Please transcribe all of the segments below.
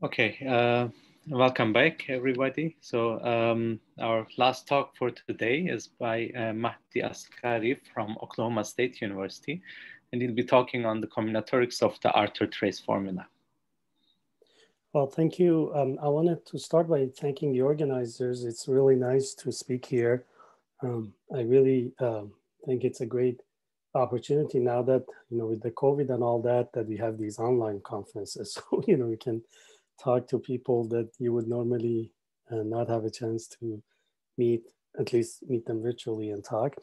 Okay, welcome back, everybody. So our last talk for today is by Mahdi Asgari from Oklahoma State University, and he'll be talking on the combinatorics of the Arthur trace formula. Well, thank you. I wanted to start by thanking the organizers. It's really nice to speak here. I really think it's a great opportunity now that, with the COVID and all that, that we have these online conferences. So, we can talk to people that you would normally not have a chance to meet, at least meet them virtually and talk.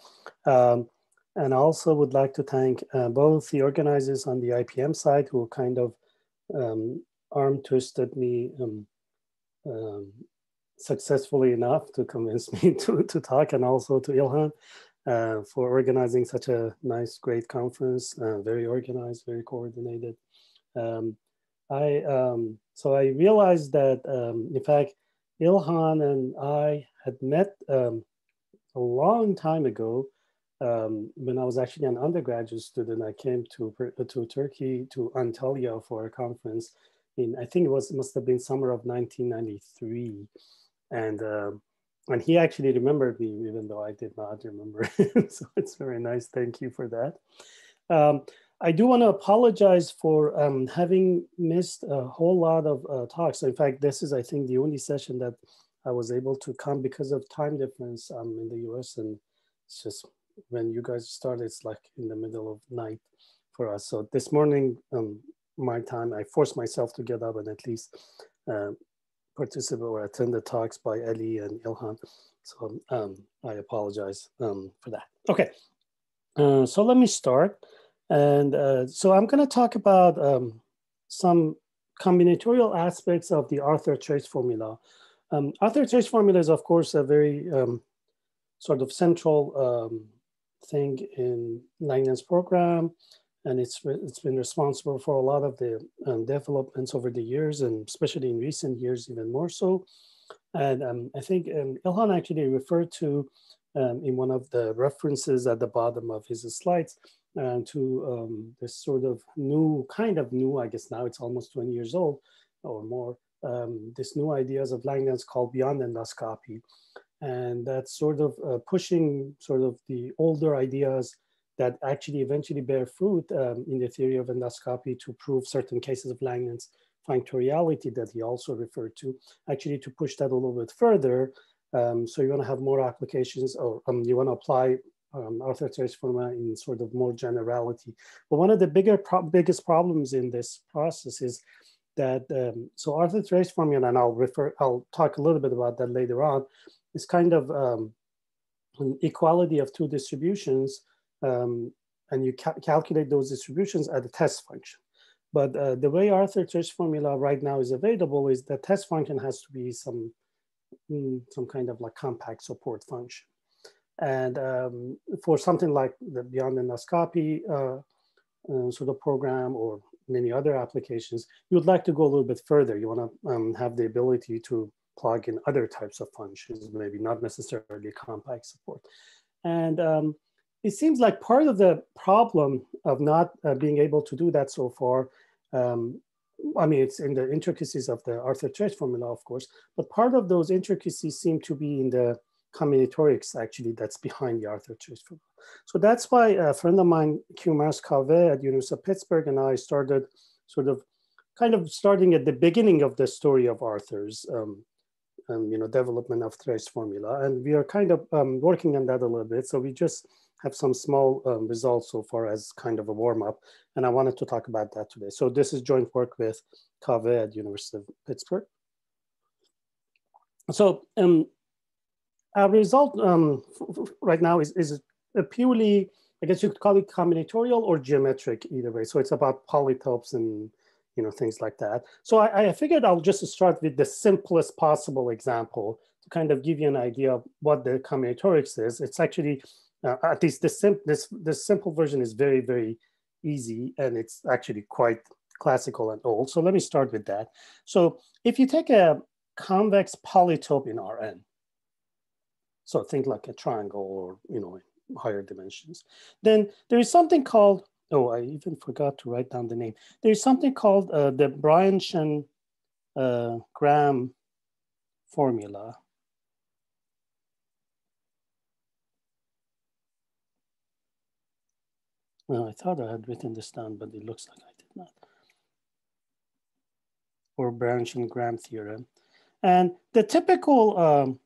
And I also would like to thank both the organizers on the IPM side who kind of arm twisted me successfully enough to convince me to talk, and also to Ilhan for organizing such a nice, great conference, very organized, very coordinated. So I realized that, in fact, Ilhan and I had met a long time ago when I was actually an undergraduate student. I came to Turkey, to Antalya, for a conference I think must have been summer of 1993. And he actually remembered me, even though I did not remember him. So it's very nice. Thank you for that. I do want to apologize for having missed a whole lot of talks. In fact, this is, I think, the only session that I was able to come because of time difference. I'm in the US, and it's just when you guys start, it's like in the middle of night for us. So this morning, my time, I forced myself to get up and at least participate or attend the talks by Ali and Ilhan. So I apologize for that. Okay, so let me start. And so I'm going to talk about some combinatorial aspects of the Arthur trace formula. Arthur trace formula is, of course, a very sort of central thing in Langland's program. And it's been responsible for a lot of the developments over the years, and especially in recent years, even more so. And I think Ilhan actually referred to in one of the references at the bottom of his slides to this sort of new, I guess now it's almost 20 years old or more, this new ideas of Langland's called beyond endoscopy. And that's sort of pushing sort of the older ideas that actually eventually bear fruit in the theory of endoscopy to prove certain cases of Langland's functoriality that he also referred to, actually to push that a little bit further. So you want to have more applications, or you want to apply Arthur trace formula in sort of more generality. But one of the biggest problems in this process is that, so Arthur trace formula, and I'll talk a little bit about that later on, is kind of an equality of two distributions. And you calculate those distributions at a test function. But the way Arthur trace formula right now is available is the test function has to be some kind of like compact support function. And for something like the beyond endoscopy sort of program or many other applications, you would like to go a little bit further. You want to have the ability to plug in other types of functions, maybe not necessarily compact support. And it seems like part of the problem of not being able to do that so far, I mean, it's in the intricacies of the Arthur trace formula, of course, but part of those intricacies seem to be in the combinatorics, actually, that's behind the Arthur trace formula. So that's why a friend of mine, Q-Mars Kaveh at University of Pittsburgh, and I started sort of starting at the beginning of the story of Arthur's development of trace formula. And we are kind of working on that a little bit. So we just have some small results so far as kind of a warm-up. And I wanted to talk about that today. So this is joint work with Kaveh at University of Pittsburgh. So our result right now is a purely, I guess you could call it combinatorial or geometric either way. So it's about polytopes and things like that. So I figured I'll just start with the simplest possible example to kind of give you an idea of what the combinatorics is. It's actually, at least this simple version is very, very easy, and it's actually quite classical and old. So let me start with that. So if you take a convex polytope in Rn, so think like a triangle or higher dimensions, then there is something called, oh, I even forgot to write down the name. There's something called the Bryan-Shen Gram formula. I thought I had written this down, but it looks like I did not. Or branch and Gram theorem. And the typical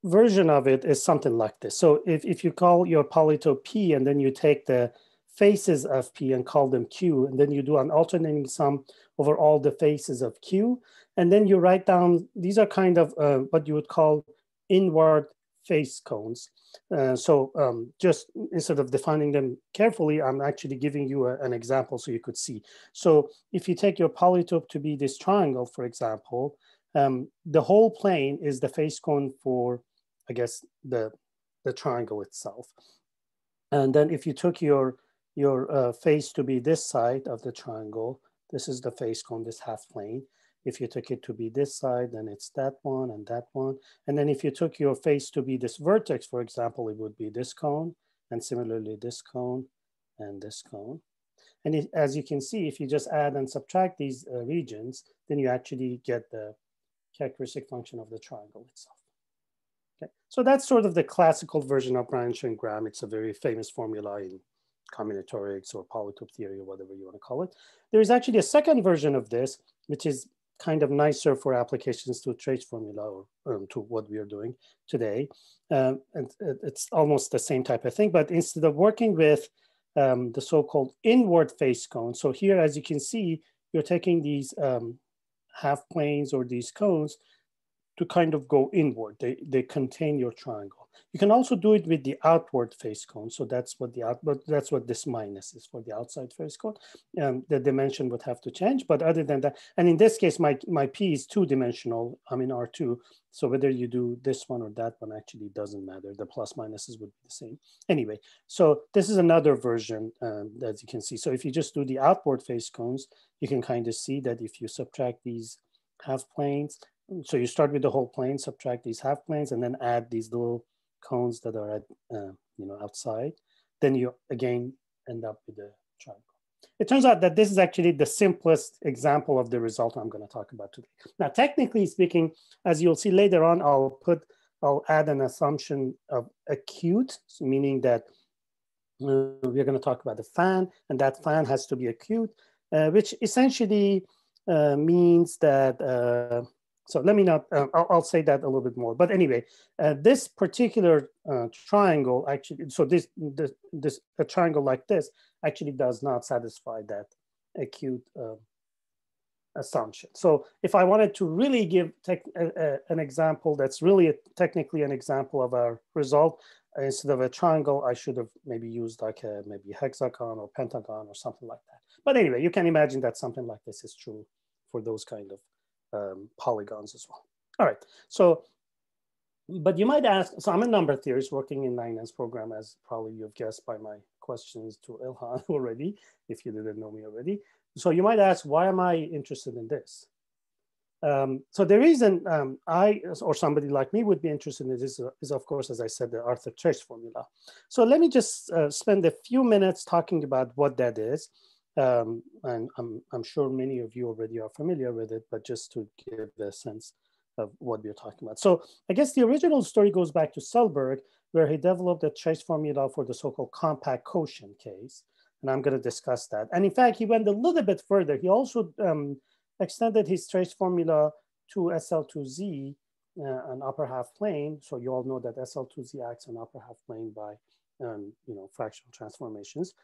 version of it is something like this. So if you call your polytope P and then you take the faces of P and call them Q, and then you do an alternating sum over all the faces of Q, and then you write down, these are kind of what you would call inward face cones. Just instead of defining them carefully, I'm actually giving you an example so you could see. So if you take your polytope to be this triangle, for example, the whole plane is the face cone for, I guess, the triangle itself. And then if you took your face to be this side of the triangle, this is the face cone, this half plane. If you took it to be this side, then it's that one and that one. And then if you took your face to be this vertex, for example, it would be this cone, and similarly this cone and this cone. And as you can see, if you just add and subtract these regions, then you actually get the characteristic function of the triangle itself. Okay, so that's sort of the classical version of branch and Gram. It's a very famous formula in combinatorics or polytope theory or whatever you want to call it. There is actually a second version of this, which is kind of nicer for applications to trace formula or to what we are doing today. And it's almost the same type of thing, but instead of working with the so-called inward face cone, so here, as you can see, you're taking these half planes or these cones to kind of go inward. They contain your triangle. You can also do it with the outward face cone. So that's what that's what this minus is for the outside face cone. The dimension would have to change, but other than that, and in this case, my P is two-dimensional. I'm in R2. So whether you do this one or that one actually doesn't matter. The plus minuses would be the same. Anyway, so this is another version as you can see. So if you just do the outward face cones, you can kind of see that if you subtract these half planes, so you start with the whole plane, subtract these half planes, and then add these little cones that are at, outside. Then you again end up with a triangle. It turns out that this is actually the simplest example of the result I'm going to talk about today. Now, technically speaking, as you'll see later on, I'll add an assumption of acute, meaning that we're going to talk about the fan, and that fan has to be acute, which essentially means that. So let me not, I'll say that a little bit more. But anyway, this particular triangle actually, so a triangle like this actually does not satisfy that acute assumption. So if I wanted to really give an example that's really technically an example of our result, instead of a triangle, I should have maybe used like maybe hexagon or pentagon or something like that. But anyway, you can imagine that something like this is true for those kind of polygons as well. All right, so, but you might ask, so I'm a number theorist working in 9N's program, as probably you've guessed by my questions to Ilhan already, if you didn't know me already. So you might ask, why am I interested in this? So the reason I, or somebody like me would be interested in this is of course, as I said, the Arthur trace formula. So let me just spend a few minutes talking about what that is. And I'm sure many of you already are familiar with it, but just to give a sense of what we're talking about. So I guess the original story goes back to Selberg, where he developed a trace formula for the so-called compact quotient case. And I'm going to discuss that. And in fact, he went a little bit further. He also extended his trace formula to SL2Z, an upper half plane. So you all know that SL2Z acts on upper half plane by fractional transformations.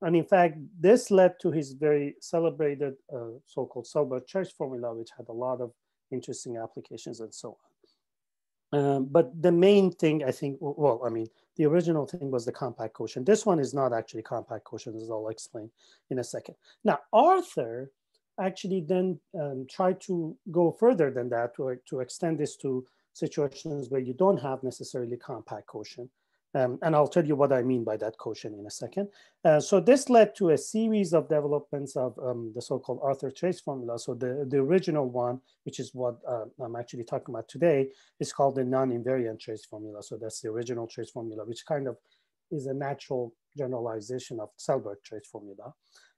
And in fact, this led to his very celebrated so-called Selberg trace formula, which had a lot of interesting applications and so on. But the main thing, I think, well, I mean, the original thing was the compact quotient. This one is not actually compact quotient, as I'll explain in a second. Now, Arthur actually then tried to go further than that, to extend this to situations where you don't have necessarily compact quotient. And I'll tell you what I mean by that quotient in a second. So this led to a series of developments of the so-called Arthur trace formula. So the original one, which is what I'm actually talking about today, is called the non-invariant trace formula. So that's the original trace formula, which kind of is a natural generalization of Selberg trace formula.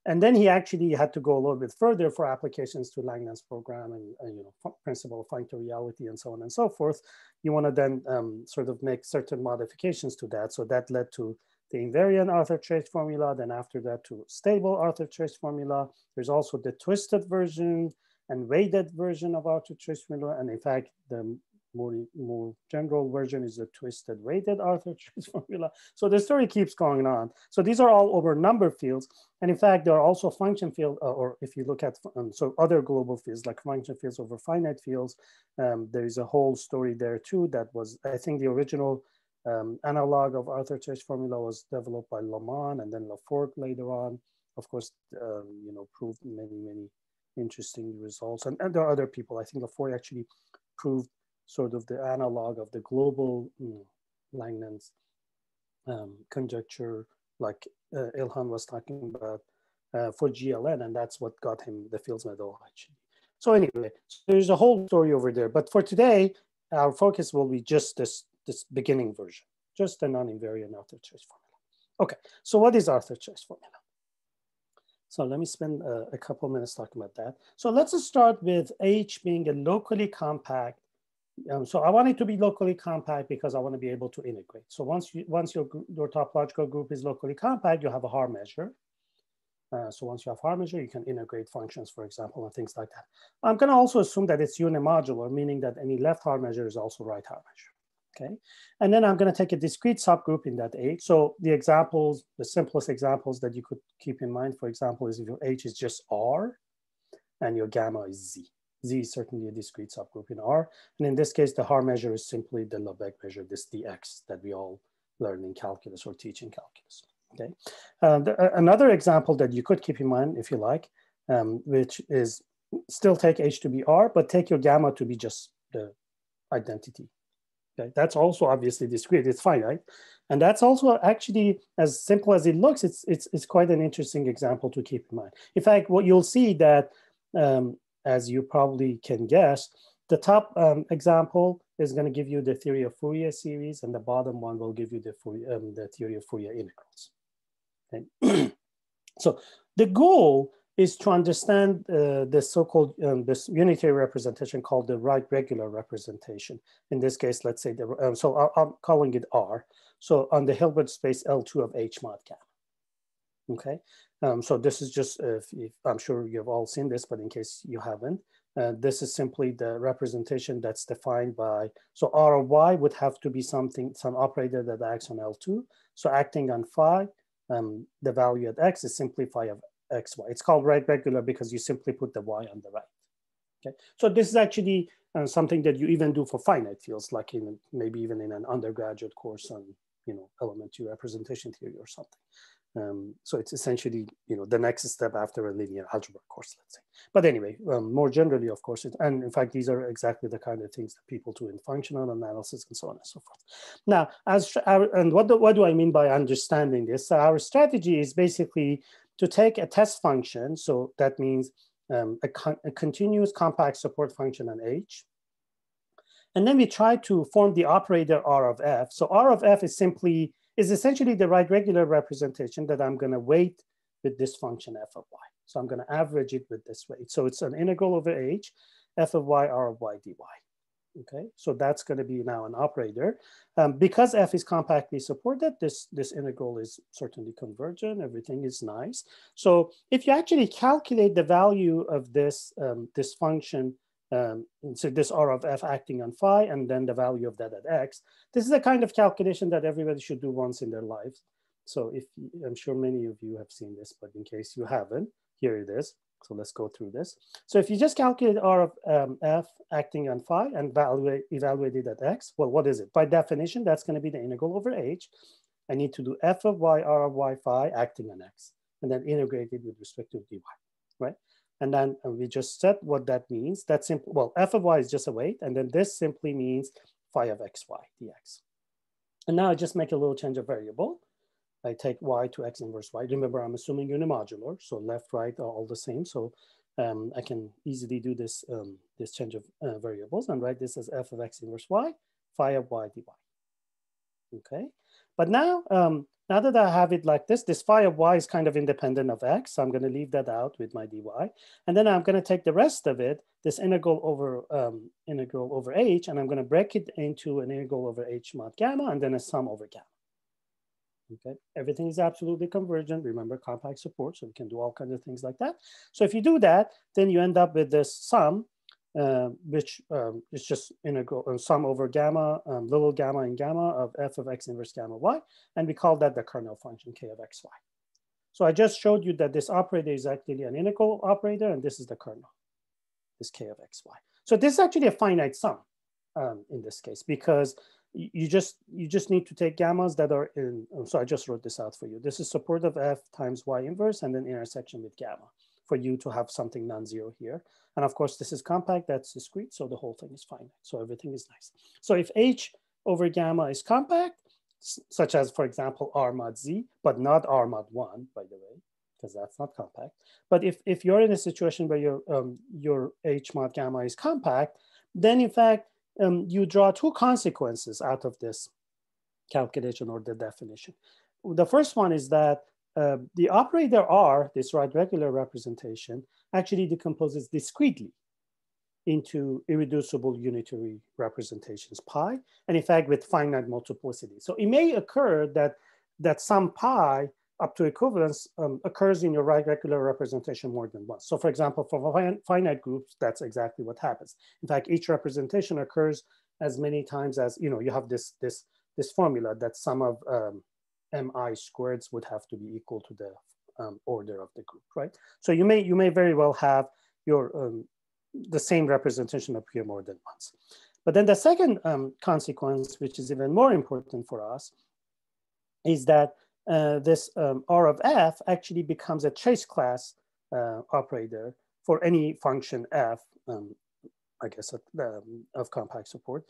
And then he actually had to go a little bit further for applications to Langland's program and you know, principle of functor reality and so on and so forth. You want to then sort of make certain modifications to that. So that led to the invariant Arthur-Chase formula. Then after that to stable Arthur-Chase formula. There's also the twisted version and weighted version of Arthur-Chase formula. And in fact, the more general version is the twisted weighted Arthur-Chase formula. So the story keeps going on. So these are all over number fields. And in fact, there are also function fields, or if you look at so other global fields like function fields over finite fields, there is a whole story there too that was, I think the original analog of Arthur-Chase formula was developed by Lamont and then Laforgue later on. Of course, you know, proved many interesting results. And there are other people. I think Laforgue actually proved sort of the analog of the global Langland's conjecture, like Ilhan was talking about for GLN, and that's what got him the Fields Medal actually. So anyway, so there's a whole story over there. But for today, our focus will be just this beginning version, just the non-invariant Arthur-Chase formula. Okay, so what is Arthur-Chase formula? So let me spend a couple minutes talking about that. So let's just start with H being a locally compact. So I want it to be locally compact because I want to be able to integrate. So once your topological group is locally compact, you have a Haar measure. So once you have Haar measure, you can integrate functions, for example, and things like that. I'm going to also assume that it's unimodular, meaning that any left Haar measure is also right Haar measure. Okay, and then I'm going to take a discrete subgroup in that H. So the examples, the simplest examples that you could keep in mind, for example, is if your H is just R and your gamma is Z. Z is certainly a discrete subgroup in R. And in this case, the Haar measure is simply the Lebesgue measure, this dx that we all learn in calculus or teach in calculus. Okay. Another example that you could keep in mind, if you like, which is still take H to be R, but take your gamma to be just the identity. Okay. That's also obviously discrete, it's finite. And that's also actually, as simple as it looks, it's quite an interesting example to keep in mind. In fact, what you'll see that as you probably can guess, the top example is going to give you the theory of Fourier series, and the bottom one will give you the theory of Fourier integrals. Okay. So the goal is to understand this so-called this unitary representation called the right regular representation. In this case, let's say so I'm calling it R. So on the Hilbert space L2 of H mod gamma. Okay. So this is just, I'm sure you've all seen this, but in case you haven't, this is simply the representation that's defined by, so R of Y would have to be some operator that acts on L2. So acting on phi, the value at X is simply phi of XY. It's called right regular because you simply put the Y on the right. Okay. So this is actually something that you even do for finite fields, like in maybe even in an undergraduate course on, you know, elementary representation theory or something. So it's essentially, you know, the next step after a linear algebra course, let's say. But anyway, more generally, of course, and in fact, these are exactly the kind of things that people do in functional analysis and so on and so forth. Now, and what do I mean by understanding this? So our strategy is basically to take a test function. So that means a continuous compact support function on H. And then we try to form the operator R of F. So R of F is essentially the right regular representation that I'm going to weight with this function f of y. So I'm going to average it with this weight. So it's an integral over H, f of y, R of y dy. Okay, so that's going to be now an operator. Because f is compactly supported, this integral is certainly convergent. Everything is nice. So if you actually calculate the value of this, this function, so this R of f acting on phi, and then the value of that at x, this is a kind of calculation that everybody should do once in their lives. So I'm sure many of you have seen this, but in case you haven't, here it is. So let's go through this. So if you just calculate R of f acting on phi and evaluate it at x, well, what is it? By definition, that's going to be the integral over H. I need to do f of y, R of y phi acting on x, and then integrate it with respect to dy, right? And then we just said what that means. That's simple. Well, f of y is just a weight, and then this simply means phi of xy dx. And now I just make a little change of variable. I take y to x inverse y. Remember, I'm assuming unimodular, so left, right are all the same. So I can easily do this, this change of variables and write this as f of x inverse y, phi of y dy. Okay, But now, now that I have it like this phi of y is kind of independent of x. So I'm going to leave that out with my dy. And then I'm going to take the rest of it, this integral over h, and I'm going to break it into an integral over h mod gamma, and then a sum over gamma. Okay, everything is absolutely convergent. Remember, compact support, so we can do all kinds of things like that. So if you do that, then you end up with this sum, which is just integral sum over gamma, little gamma and gamma of f of x inverse gamma y, and we call that the kernel function k of xy. So I just showed you that this operator is actually an integral operator, and this is the kernel, this k of xy. So this is actually a finite sum in this case, because you just need to take gammas that are in, so I just wrote this out for you. This is support of f times y inverse and then intersection with gamma for you to have something non-zero here. And of course, this is compact, that's discrete, so the whole thing is finite. So everything is nice. So if h over gamma is compact, such as, for example, r mod z, but not r mod 1, by the way, because that's not compact. But if you're in a situation where your h mod gamma is compact, then in fact, you draw two consequences out of this calculation or the definition. The first one is that the operator R, this right regular representation, actually decomposes discretely into irreducible unitary representations pi, and in fact with finite multiplicity. So it may occur that some pi up to equivalence occurs in your right regular representation more than once. So for example, for finite groups, that's exactly what happens. In fact, each representation occurs as many times as, you have this formula that sum of mi squareds would have to be equal to the order of the group, right? So you may very well have your the same representation appear more than once. But then the second consequence, which is even more important for us, is that this R of f actually becomes a trace class operator for any function f, I guess, of compact support.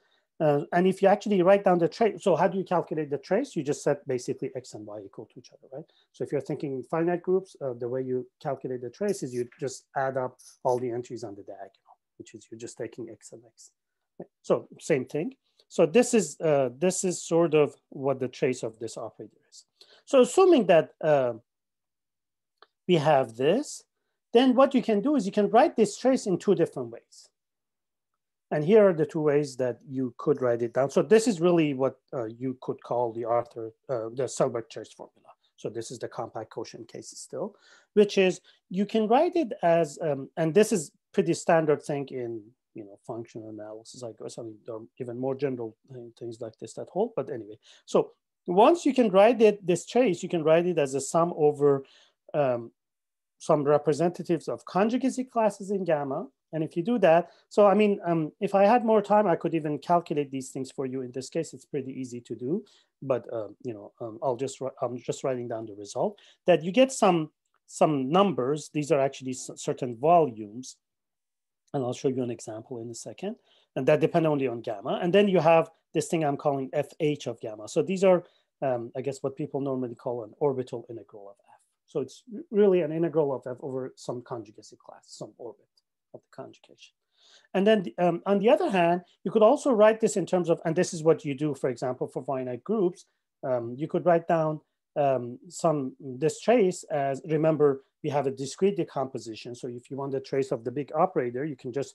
And if you actually write down the trace, so how do you calculate the trace? You just set basically x and y equal to each other, right? So if you're thinking finite groups, the way you calculate the trace is you just add up all the entries on the diagonal, which is you're just taking x and x. Right? So same thing. So this is sort of what the trace of this operator is. So assuming that we have this, then what you can do is you can write this trace in two different ways. And here are the two ways that you could write it down. So this is really what you could call the the Selbach trace formula. So this is the compact quotient case still, which is you can write it as, and this is pretty standard thing in functional analysis, I guess. I mean, there are even more general things like this that hold, but anyway. So once you can write it, this trace, you can write it as a sum over some representatives of conjugacy classes in gamma. And if you do that, so I mean, if I had more time, I could even calculate these things for you. In this case, it's pretty easy to do, but I'm just writing down the result that you get some numbers. These are actually certain volumes, and I'll show you an example in a second. And that depend only on gamma. And then you have this thing I'm calling FH of gamma. So these are, I guess, what people normally call an orbital integral of f. So it's really an integral of f over some conjugacy class, some orbit of the conjugation. And then on the other hand, you could also write this in terms of, and this is what you do, for example, for finite groups, you could write down this trace as, remember, we have a discrete decomposition. So if you want the trace of the big operator, you can just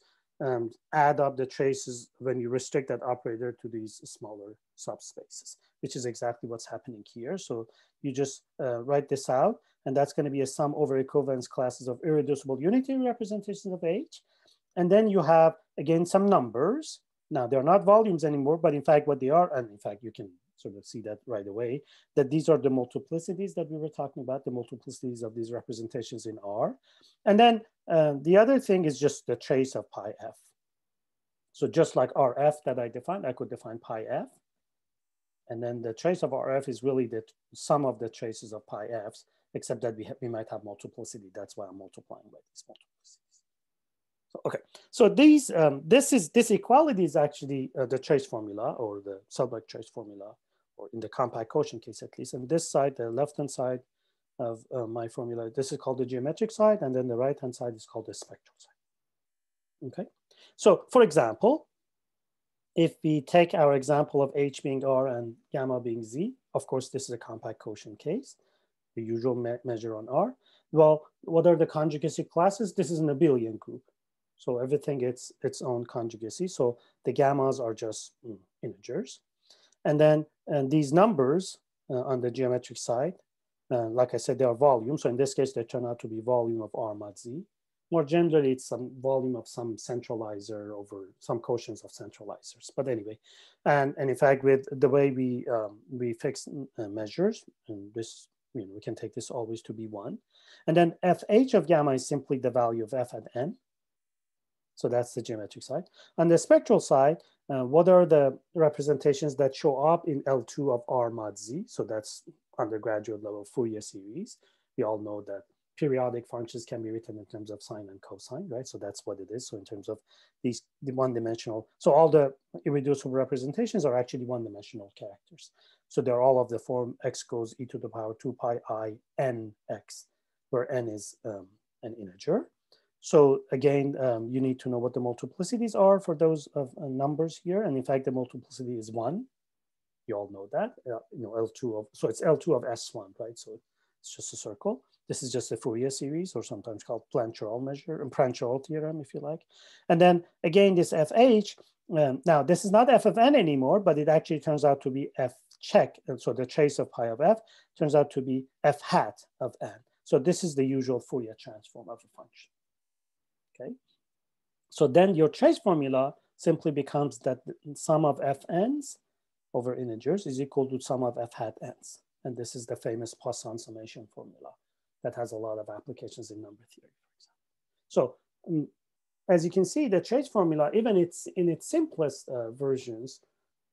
add up the traces when you restrict that operator to these smaller subspaces, which is exactly what's happening here. So you just write this out, and that's going to be a sum over equivalence classes of irreducible unitary representations of H. And then you have, again, some numbers. Now, they're not volumes anymore, but in fact, what they are, and in fact, you can sort of see that right away, that these are the multiplicities that we were talking about, the multiplicities of these representations in R. And then the other thing is just the trace of pi f. So just like Rf that I defined, I could define pi f. And then the trace of Rf is really the sum of the traces of pi f's, except that we might have multiplicity. That's why I'm multiplying by these multiplicities. So, okay, so these this equality is actually the trace formula, or the Selbach trace formula, or in the compact quotient case at least. And this side, the left-hand side of my formula, this is called the geometric side, and then the right-hand side is called the spectral side. Okay, so for example, if we take our example of H being R and gamma being Z, of course, this is a compact quotient case, the usual measure on R. Well, what are the conjugacy classes? This is an abelian group. So everything gets its own conjugacy. So the gammas are just integers. And then these numbers on the geometric side, like I said, they are volume. So in this case, they turn out to be volume of R mod Z. More generally, it's some volume of some centralizer over some quotients of centralizers. But anyway, and in fact, with the way we fix measures, and this, we can take this always to be 1. And then FH of gamma is simply the value of F at N. So that's the geometric side. On the spectral side, what are the representations that show up in L2 of R mod Z? So that's undergraduate level Fourier series. We all know that periodic functions can be written in terms of sine and cosine, right? So that's what it is. So in terms of the one-dimensional, so all the irreducible representations are actually one-dimensional characters. So they're all of the form x goes e to the power 2 pi I n x, where n is an integer. So again, you need to know what the multiplicities are for those of numbers here. And in fact, the multiplicity is 1. You all know that, L2 of, so it's L2 of S1, right? So it's just a circle. This is just a Fourier series, or sometimes called Plancherel measure, and Plancherel theorem, if you like. And then again, this FH, now this is not f of n anymore, but it actually turns out to be f check. And so the trace of pi of f turns out to be f hat of n. So this is the usual Fourier transform of a function. Okay. So then your trace formula simply becomes that the sum of fn's over integers is equal to sum of f hat n's. And this is the famous Poisson summation formula that has a lot of applications in number theory, for example. So as you can see, the trace formula, even in its simplest versions,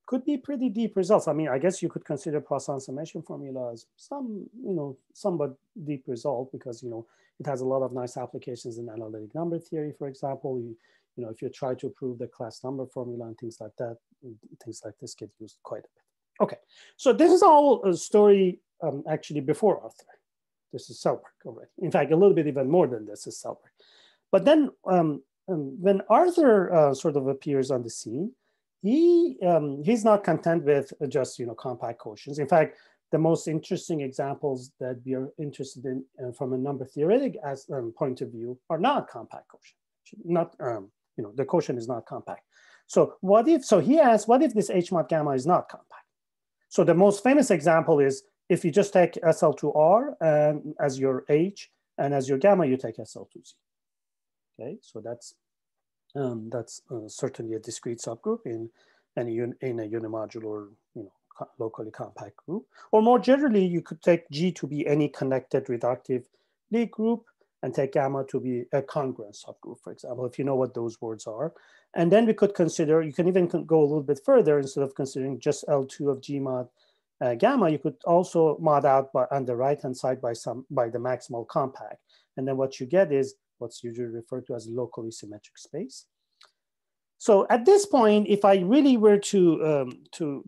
could be pretty deep results. I mean, I guess you could consider Poisson summation formula as some, somewhat deep result, because, it has a lot of nice applications in analytic number theory, for example. If you try to prove the class number formula and things like that, things like this get used quite a bit. Okay, so this is all a story actually before Arthur. This is Selberg already. In fact, a little bit even more than this is Selberg. But then when Arthur sort of appears on the scene, he's not content with just compact quotients. In fact, the most interesting examples that we are interested in from a number theoretic point of view are not compact quotient. Not the quotient is not compact. So what if? So he asks, what if this H mod gamma is not compact? So the most famous example is if you just take SL2R as your H, and as your gamma you take SL2Z. Okay, so that's certainly a discrete subgroup in a unimodular, locally compact group. Or more generally, you could take G to be any connected reductive Lie group and take gamma to be a congruent subgroup, for example, if you know what those words are. And then we could consider, you can even go a little bit further. Instead of considering just L2 of G mod gamma, you could also mod out on the right-hand side by the maximal compact. And then what you get is what's usually referred to as locally symmetric space. So at this point, if I really were to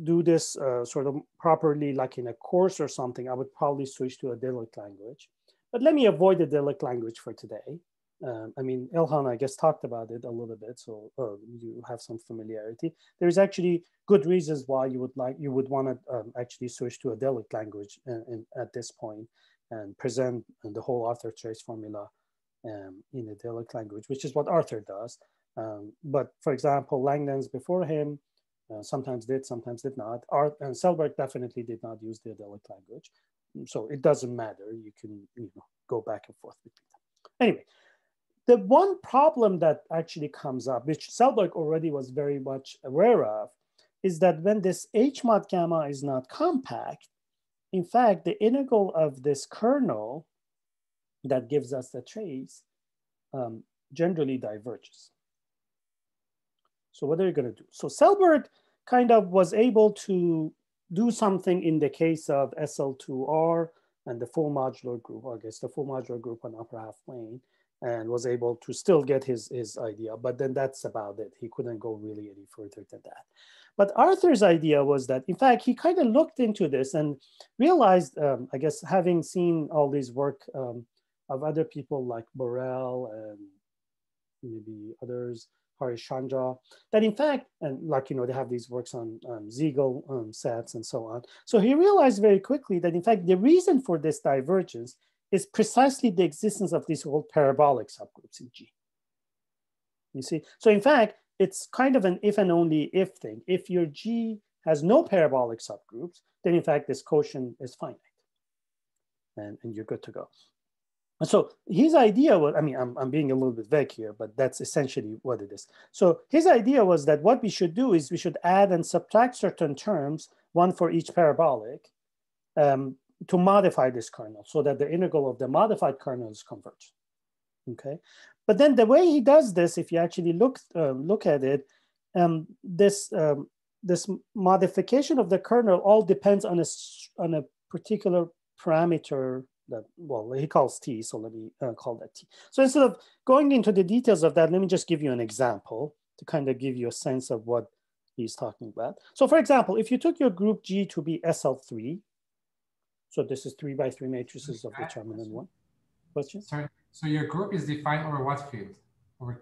do this sort of properly, like in a course or something, I would probably switch to a Dirichlet language. But let me avoid the Dirichlet language for today. I mean, Ilhan, I guess, talked about it a little bit, so you have some familiarity. There's actually good reasons why you would want to actually switch to a Dirichlet language at this point and present the whole Arthur trace formula in a Dirichlet language, which is what Arthur does. But for example, Langlands before him sometimes did, sometimes did not. And Selberg definitely did not use the Dirichlet language. So it doesn't matter. You can go back and forth between them. Anyway, the one problem that actually comes up, which Selberg already was very much aware of, is that when this H mod gamma is not compact, in fact, the integral of this kernel that gives us the trace generally diverges. So what are you going to do? So Selberg kind of was able to do something in the case of SL2R and the full modular group, or I guess the full modular group on upper half plane, and was able to still get his idea. But then that's about it. He couldn't go really any further than that. But Arthur's idea was that, in fact, he kind of looked into this and realized, I guess, having seen all these work of other people like Borel and maybe others, Harishandra, that in fact, and like, they have these works on Siegel sets and so on. So he realized very quickly that in fact, the reason for this divergence is precisely the existence of these whole parabolic subgroups in G. You see, so in fact, it's kind of an if and only if thing. If your G has no parabolic subgroups, then in fact, this quotient is finite and you're good to go. And so his idea was, I mean, I'm being a little bit vague here, but that's essentially what it is. So his idea was that what we should do is we should add and subtract certain terms, one for each parabolic, to modify this kernel so that the integral of the modified kernel is converged. Okay, but then the way he does this, if you actually look at it, this modification of the kernel all depends on a particular parameter that, well, he calls T, so let me call that T. So instead of going into the details of that, let me just give you an example to kind of give you a sense of what he's talking about. So for example, if you took your group G to be SL3, so this is 3 by 3 matrices of determinant 1. Question? Sorry, so your group is defined over what field? Over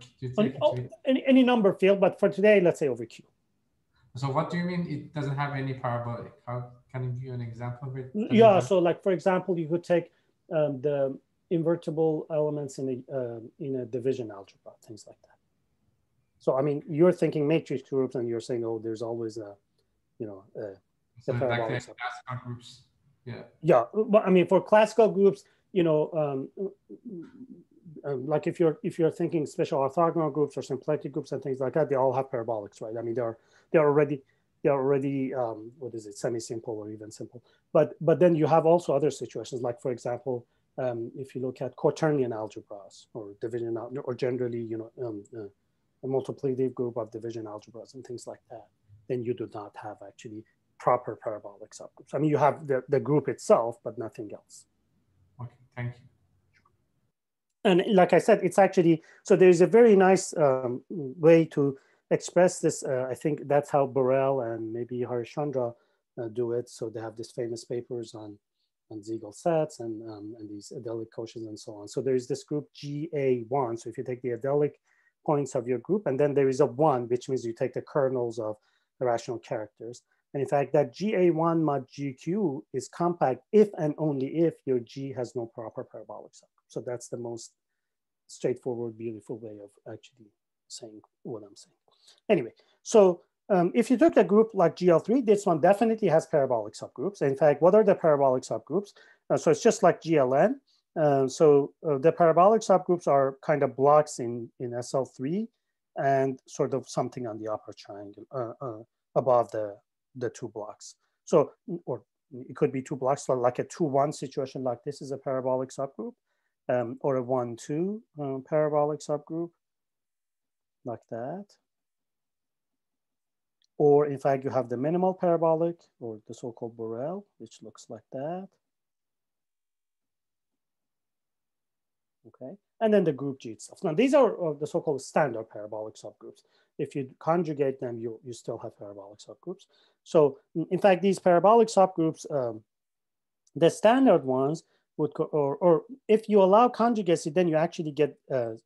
any number field, but for today, let's say over Q. So what do you mean it doesn't have any parabolic? How can you give you an example of it? Yeah, so like, for example, you could take the invertible elements in a division algebra, things like that. So, I mean, you're thinking matrix groups and you're saying, oh, there's always a, so like the classical groups. Yeah. Yeah, but I mean, for classical groups, like if you're thinking special orthogonal groups or symplectic groups and things like that, they all have parabolics, right? I mean, they're already what is it, semi-simple or even simple. But then you have also other situations, like for example, if you look at quaternion algebras or division or generally, a multiplicative group of division algebras and things like that, then you do not have actually proper parabolic subgroups. I mean, you have the group itself, but nothing else. Okay, thank you. And like I said, it's actually, so there's a very nice way to express this. I think that's how Borel and maybe Harishandra do it. So they have these famous papers on Siegel sets and these adelic quotients and so on. So there's this group GA1. So if you take the adelic points of your group, and then there is a 1, which means you take the kernels of the rational characters. And in fact, that GA1 mod GQ is compact if and only if your G has no proper parabolic subgroup. So that's the most straightforward, beautiful way of actually saying what I'm saying. Anyway, so if you took a group like GL3, this one definitely has parabolic subgroups. In fact, what are the parabolic subgroups? So it's just like GLN. The parabolic subgroups are kind of blocks in SL3 and sort of something on the upper triangle above the 2 blocks. So, or it could be 2 blocks, so like a 2-1 situation like this is a parabolic subgroup, or a 1-2 parabolic subgroup like that. Or in fact, you have the minimal parabolic or the so-called Borel, which looks like that. Okay, and then the group G itself. Now, these are the so-called standard parabolic subgroups. If you conjugate them, you still have parabolic subgroups. So in fact, these parabolic subgroups, the standard ones would, or if you allow conjugacy, then you actually get, I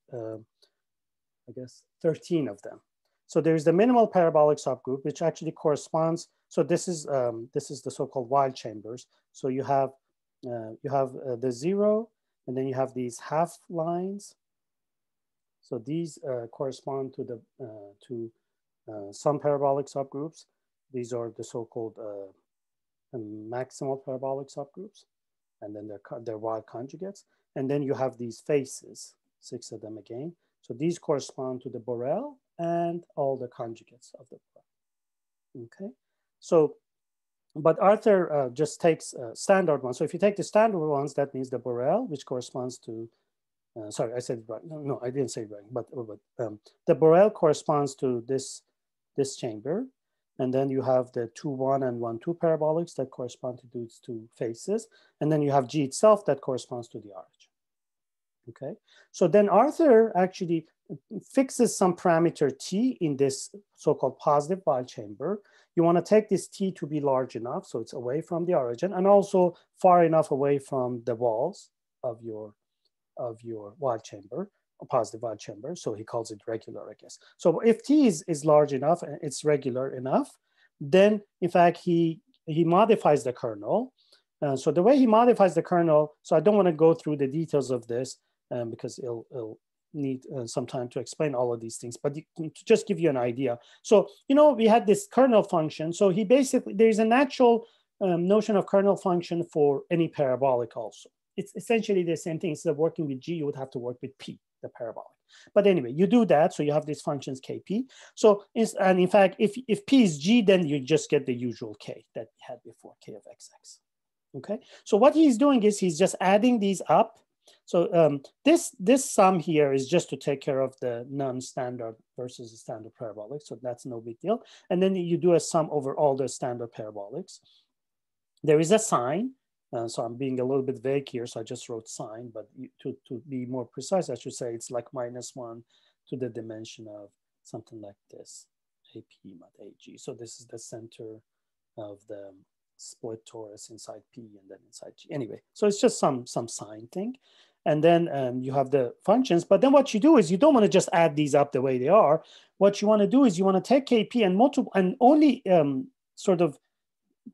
guess, 13 of them. So there's the minimal parabolic subgroup, which actually corresponds. So this is the so-called Weil chambers. So you have the 0, and then you have these half lines. So these correspond to the some parabolic subgroups. These are the so-called maximal parabolic subgroups, and then they're Weil conjugates. And then you have these faces, 6 of them again. So these correspond to the Borel and all the conjugates of the Borel. Okay, so but Arthur just takes standard ones. So if you take the standard ones, that means the Borel, which corresponds to, sorry, I said it right. No, I didn't say it right. But the Borel corresponds to this chamber. And then you have the 2-1 and 1-2 parabolics that correspond to these 2 faces. And then you have G itself that corresponds to the origin. Okay, so then Arthur actually fixes some parameter T in this so-called positive Weil chamber. You want to take this T to be large enough so it's away from the origin and also far enough away from the walls of your Weil chamber. a positive odd chamber. So he calls it regular, I guess. So if T is large enough and it's regular enough, then in fact, he modifies the kernel. So the way he modifies the kernel, so I don't want to go through the details of this because it'll need some time to explain all of these things, but to just give you an idea. So, we had this kernel function. So he basically, there's a natural notion of kernel function for any parabolic also. It's essentially the same thing. Instead of working with G, you would have to work with P, the parabolic. But anyway, you do that. So you have these functions KP. So, and in fact, if P is G, then you just get the usual K that we had before, K of XX. Okay. So what he's doing is he's just adding these up. So this sum here is just to take care of the non-standard versus the standard parabolic. So that's no big deal. And then you do a sum over all the standard parabolics. There is a sign. So I'm being a little bit vague here. So I just wrote sign, but to be more precise, I should say it's like -1 to the dimension of something like this, AP mod AG. So this is the center of the split torus inside P and then inside G. Anyway, so it's just some sign thing. And then you have the functions. But then what you do is you don't want to just add these up the way they are. What you want to do is you want to take KP and multiply and only sort of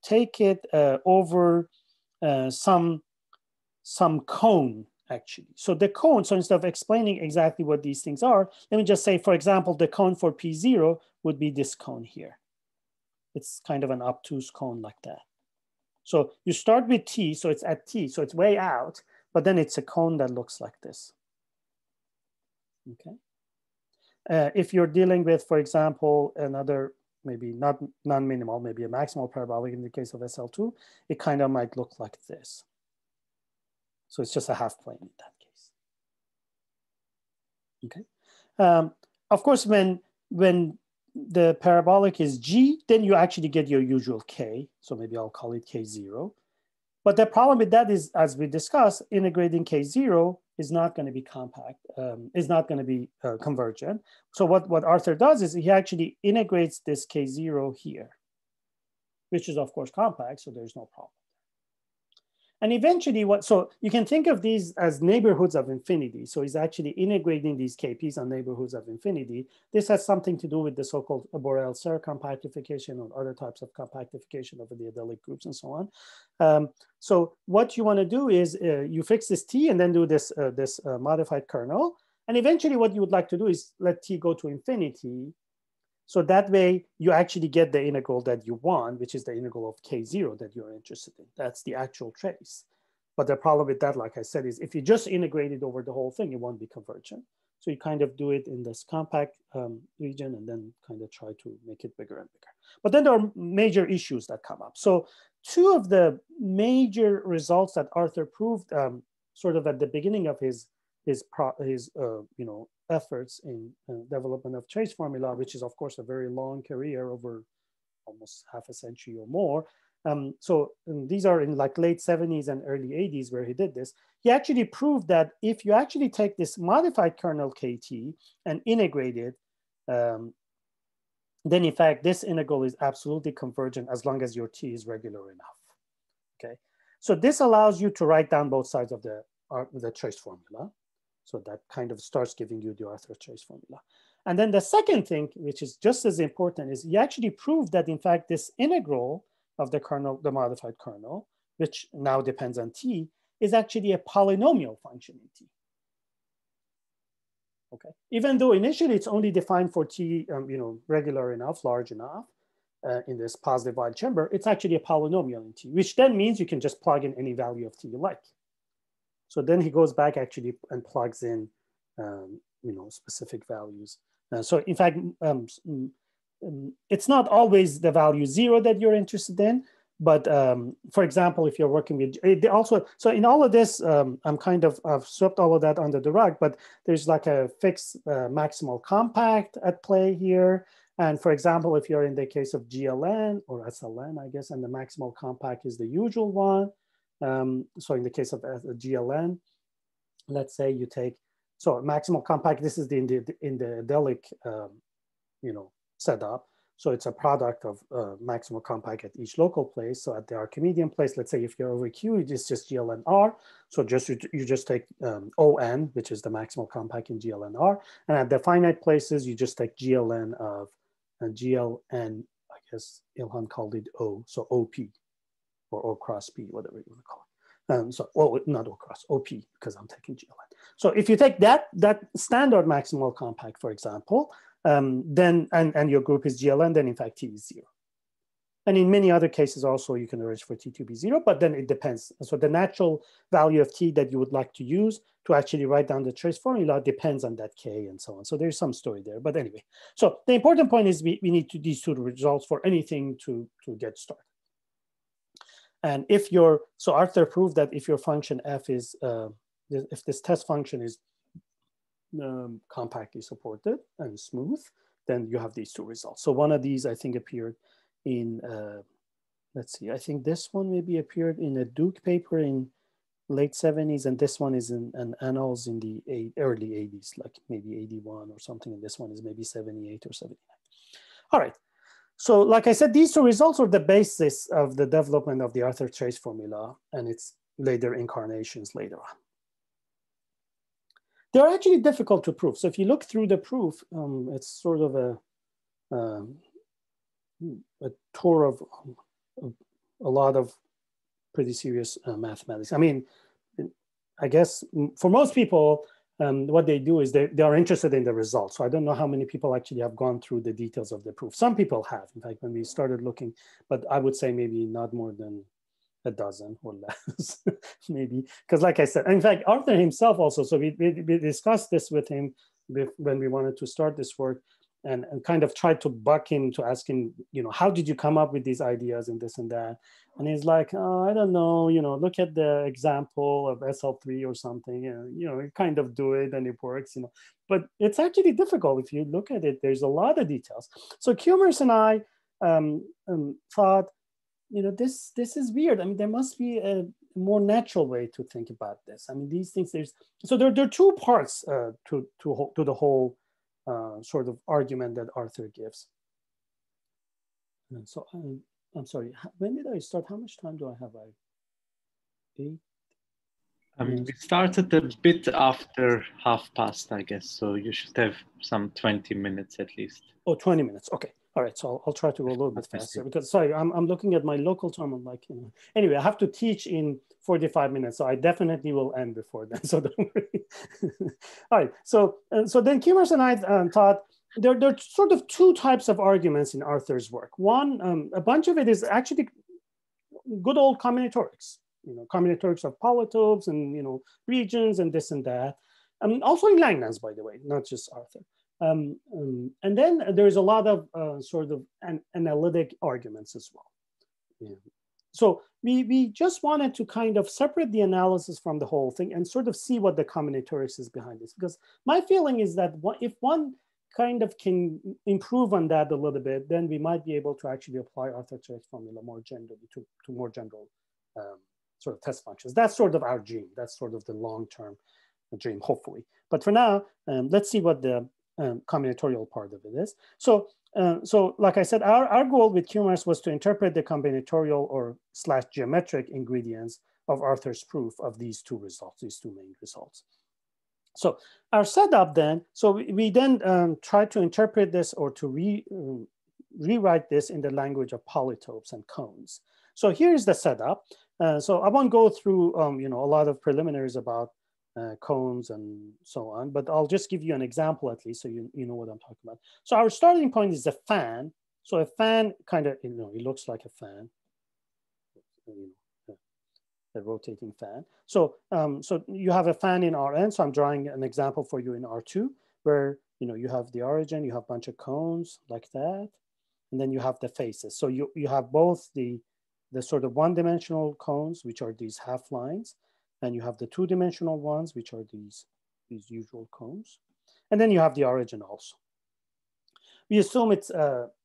take it over some cone, actually. So the cone, so instead of explaining exactly what these things are, let me just say, for example, the cone for P0 would be this cone here. It's kind of an obtuse cone like that. So you start with T, so it's at T, so it's way out, but then it's a cone that looks like this. Okay. If you're dealing with, for example, another, maybe not non-minimal, maybe a maximal parabolic in the case of SL2, it kind of might look like this. So it's just a half plane in that case. Okay. Of course, when the parabolic is G, then you actually get your usual K. So maybe I'll call it K0. But the problem with that is, as we discussed, integrating K0 is not going to be compact, is not going to be convergent. So what Arthur does is he actually integrates this K0 here, which is of course compact, so there's no problem. And eventually so you can think of these as neighborhoods of infinity. So he's actually integrating these KPs on neighborhoods of infinity. This has something to do with the so-called Borel-Serre compactification or other types of compactification over the adelic groups and so on. So what you want to do is you fix this T and then do this, modified kernel. And eventually what you would like to do is let T go to infinity. So that way you actually get the integral that you want, which is the integral of K0 that you're interested in. That's the actual trace. But the problem with that, like I said, is if you just integrate it over the whole thing, it won't be convergent. So you kind of do it in this compact region and then kind of try to make it bigger and bigger. But then there are major issues that come up. So two of the major results that Arthur proved sort of at the beginning of his efforts in development of trace formula, which is of course a very long career over almost half a century or more. So these are in like late 70s and early 80s where he did this. He actually proved that if you actually take this modified kernel KT and integrate it, then in fact this integral is absolutely convergent as long as your T is regular enough. Okay, so this allows you to write down both sides of the trace formula. So that kind of starts giving you the Arthur trace formula. And then the second thing, which is just as important, is he actually proved that in fact this integral of the kernel, the modified kernel, which now depends on T, is actually a polynomial function in T. Okay, even though initially it's only defined for T, regular enough, large enough in this positive odd chamber, it's actually a polynomial in T, which then means you can just plug in any value of T you like. So then he goes back actually and plugs in, specific values. So in fact, it's not always the value 0 that you're interested in, but for example, if you're working with, so in all of this, I'm kind of, I've swept all of that under the rug, but there's like a fixed maximal compact at play here. And for example, if you're in the case of GLN or SLN, I guess, and the maximal compact is the usual one. So in the case of GLN, let's say you take, so maximal compact, this is in the adelic, setup. So it's a product of maximal compact at each local place. So at the Archimedean place, let's say if you're over Q, it's just GLNR. So you just take ON, which is the maximal compact in GLNR. And at the finite places, you just take GLN of GLN, I guess Ilhan called it O, so OP or O cross P, whatever you want to call it. So, well, not O cross, OP, because I'm taking GLN. So if you take that standard maximal compact, for example, then and your group is GLN, then in fact T is 0. And in many other cases also you can arrange for T to be 0, but then it depends. So the natural value of T that you would like to use to actually write down the trace formula depends on that K and so on. So there's some story there, but anyway. So the important point is we need these two results for anything to get started. And if so Arthur proved that if your function f is, if this test function is compactly supported and smooth, then you have these two results. So one of these I think appeared in, let's see, I think this one maybe appeared in a Duke paper in late 70s, and this one is in Annals in the early 80s, like maybe 81 or something, and this one is maybe 78 or 79. All right. So like I said, these two results are the basis of the development of the Arthur trace formula and its later incarnations later on. They're actually difficult to prove. So if you look through the proof, it's sort of a tour of a lot of pretty serious mathematics. I mean, I guess for most people, what they do is they are interested in the results. So I don't know how many people actually have gone through the details of the proof. Some people have, in fact, when we started looking, but I would say maybe not more than a dozen or less, maybe. Because like I said, in fact, Arthur himself also, so we discussed this with him when we wanted to start this work, and kind of tried to buck him to ask him, how did you come up with these ideas and this and that? And he's like, oh, I don't know, look at the example of SL3 or something, you kind of do it and it works, But it's actually difficult. If you look at it, there's a lot of details. So Kumers and I thought, this is weird. I mean, there must be a more natural way to think about this. I mean, these things, there are two parts to the whole sort of argument that Arthur gives. And so I'm sorry, when did I start? How much time do I have? 8? We started a bit after past, I guess. So you should have some 20 minutes at least. Oh, 20 minutes. Okay. All right. So I'll try to go a little bit faster because, sorry, I'm looking at my local time. I'm like, anyway, I have to teach in 45 minutes. So I definitely will end before then. So don't worry. All right. So then Kumers and I thought there are sort of two types of arguments in Arthur's work. One, a bunch of it is actually good old combinatorics. Combinatorics of polytopes and regions and this and that. Also in Langlands, by the way, not just Arthur. And then there's a lot of sort of analytic arguments as well. Yeah. So we just wanted to kind of separate the analysis from the whole thing and sort of see what the combinatorics is behind this. Because my feeling is that if one kind of can improve on that a little bit, then we might be able to actually apply Arthur trace formula more generally to more general sort of test functions. That's sort of our dream. That's sort of the long-term dream, hopefully. But for now, let's see what the combinatorial part of it is. So like I said, our goal with Kumers was to interpret the combinatorial or / geometric ingredients of Arthur's proof of these two results, these two main results. So our setup then, so we then try to interpret this or to rewrite this in the language of polytopes and cones. So here's the setup. So I won't go through a lot of preliminaries about cones and so on, but I'll just give you an example at least so you know what I'm talking about. So our starting point is a fan. So a fan kind of, it looks like a fan, a rotating fan. So so you have a fan in Rn. So I'm drawing an example for you in R2 where you have the origin, you have a bunch of cones like that, and then you have the faces. So you have both the sort of one-dimensional cones, which are these half lines, and you have the two-dimensional ones, which are these usual cones. And then you have the origin also. We assume it's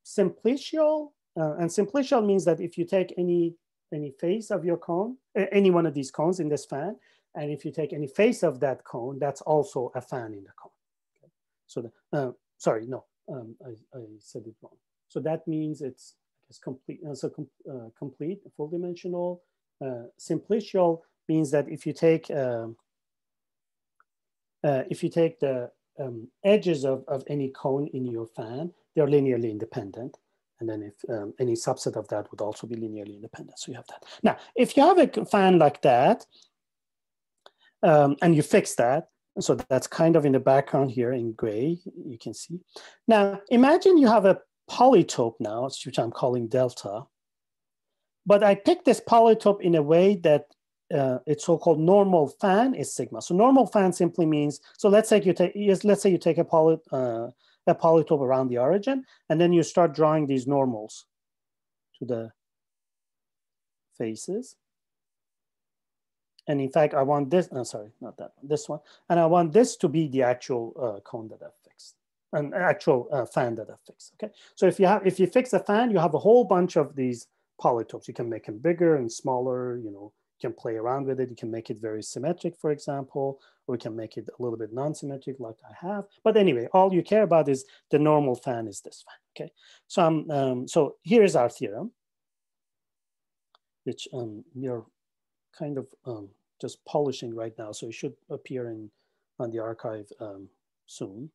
simplicial, and simplicial means that if you take any face of your cone, any one of these cones in this fan, and if you take any face of that cone, that's also a fan in the cone. Okay. So sorry, no, I said it wrong. So that means it's, I guess, complete. Complete, full dimensional. Simplicial means that if you take the edges of any cone in your fan, they're linearly independent. And then if any subset of that would also be linearly independent. So you have that. Now, if you have a fan like that, and you fix that, so that's kind of in the background here in gray, you can see. Now, imagine you have a polytope now, which I'm calling delta. But I picked this polytope in a way that its so-called normal fan is sigma. So normal fan simply means, so let's say you take a polytope around the origin, and then you start drawing these normals to the faces. And in fact, I want this, sorry, not that one, this one. And I want this to be the actual cone that I've fixed, an actual fan that I've fixed, okay? So if you fix a fan, you have a whole bunch of these polytopes. You can make them bigger and smaller, you know, you can play around with it. You can make it very symmetric, for example, or you can make it a little bit non-symmetric like I have. But anyway, all you care about is the normal fan is this fan, okay? So, so here's our theorem, which you're kind of just polishing right now. So it should appear on the archive soon.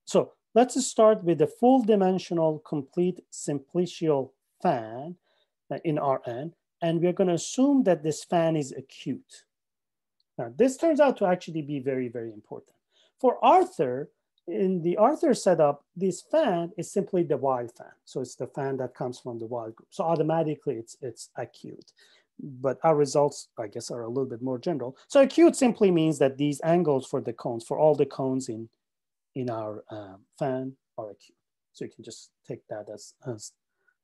So let's just start with the full dimensional complete simplicial fan in Rn. And we're going to assume that this fan is acute. Now, this turns out to actually be very, very important. For Arthur, in the Arthur setup, this fan is simply the Y fan. So it's the fan that comes from the Y group. So automatically it's acute. But our results, I guess, are a little bit more general. So acute simply means that these angles for the cones, for all the cones in our fan are acute. So you can just take that as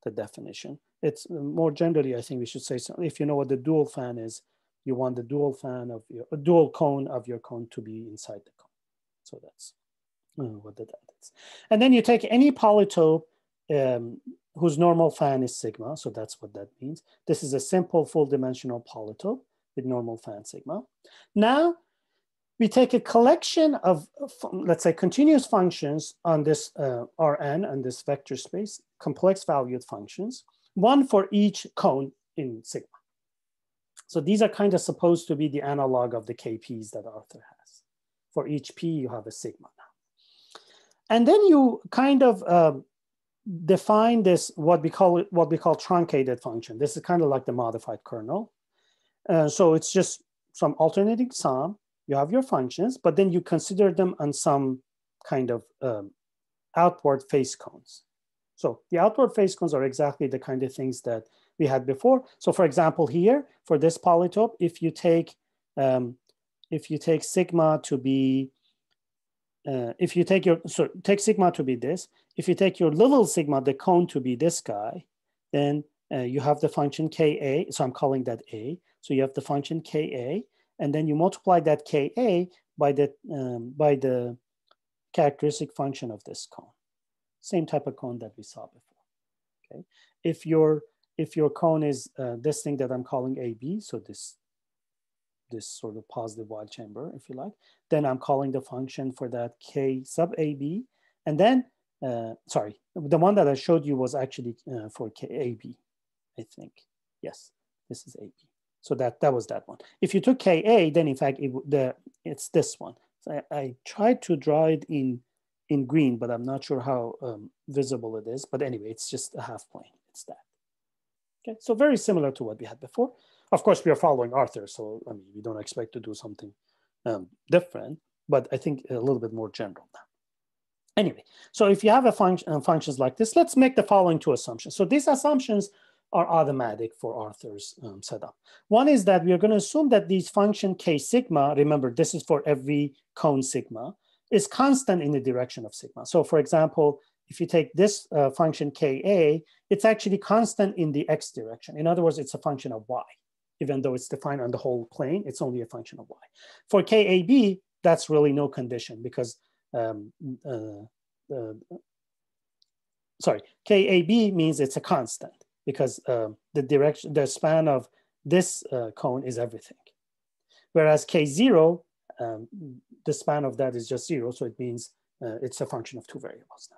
the definition. It's more generally, I think we should say, so if you know what the dual fan is, you want the dual fan of your dual cone of your cone to be inside the cone. So that's what that is. And then you take any polytope whose normal fan is sigma. So that's what that means. This is a simple full dimensional polytope with normal fan sigma. Now we take a collection of, let's say, continuous functions on this Rn, on this vector space, complex valued functions, one for each cone in sigma. So these are kind of supposed to be the analog of the KPs that Arthur has. For each P, you have a sigma now. And then you kind of define this, what we call truncated function. This is kind of like the modified kernel. So it's just some alternating sum. You have your functions, but then you consider them on some kind of outward face cones. So the outward face cones are exactly the kind of things that we had before. So for example, here for this polytope, if you take sigma to be, take sigma to be this. If you take your little sigma, the cone, to be this guy, then you have the function Ka. So I'm calling that A. So you have the function Ka, and then you multiply that Ka by the characteristic function of this cone. Same type of cone that we saw before. Okay. If your cone is this thing that I'm calling AB, so this sort of positive wide chamber, if you like, then I'm calling the function for that K sub AB. And then, sorry, the one that I showed you was actually for KB, I think. Yes, this is AB. So that was that one. If you took KA, then in fact, it's this one. So I tried to draw it in green, but I'm not sure how visible it is. But anyway, it's just a half plane. It's that. Okay, so very similar to what we had before. Of course, we are following Arthur, so I mean, we don't expect to do something different, but I think a little bit more general now. Anyway, so if you have a functions like this, let's make the following two assumptions. So these assumptions are automatic for Arthur's setup. One is that we are going to assume that these function K sigma, remember, this is for every cone sigma, is constant in the direction of sigma. So for example, if you take this function Ka, it's actually constant in the x direction. In other words, it's a function of y. Even though it's defined on the whole plane, it's only a function of y. For Kab, that's really no condition because, sorry, Kab means it's a constant because the span of this cone is everything. Whereas K0, the span of that is just 0, so it means it's a function of two variables now.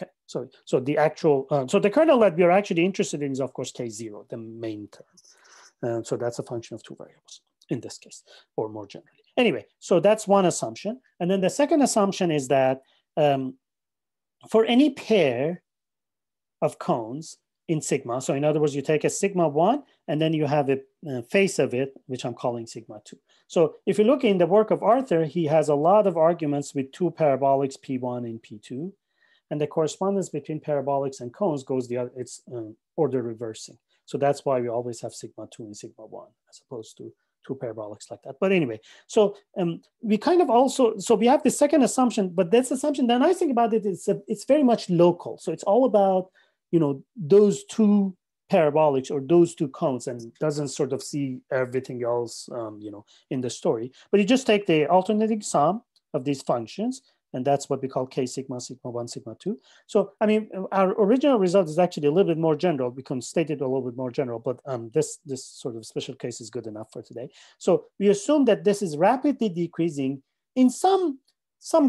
Okay, so the actual, so the kernel that we are actually interested in is of course K0, the main term. So that's a function of two variables in this case, or more generally. Anyway, so that's one assumption. And then the second assumption is that for any pair of cones in sigma, so in other words, you take a sigma 1 and then you have a face of it, which I'm calling sigma 2. So if you look in the work of Arthur, he has a lot of arguments with two parabolics, P1 and P2. And the correspondence between parabolics and cones goes the other, it's order reversing. So that's why we always have sigma 2 and sigma 1 as opposed to two parabolics like that. But anyway, so we kind of also, so we have the second assumption, but this assumption, the nice thing about it is it's very much local. So it's all about, you know, those two parabolics or those two cones, and doesn't sort of see everything else, you know, in the story. But you just take the alternating sum of these functions, and that's what we call K sigma, sigma 1, sigma 2. So, I mean, our original result is actually a little bit more general. We can state it a little bit more general, but this sort of special case is good enough for today. So we assume that this is rapidly decreasing in some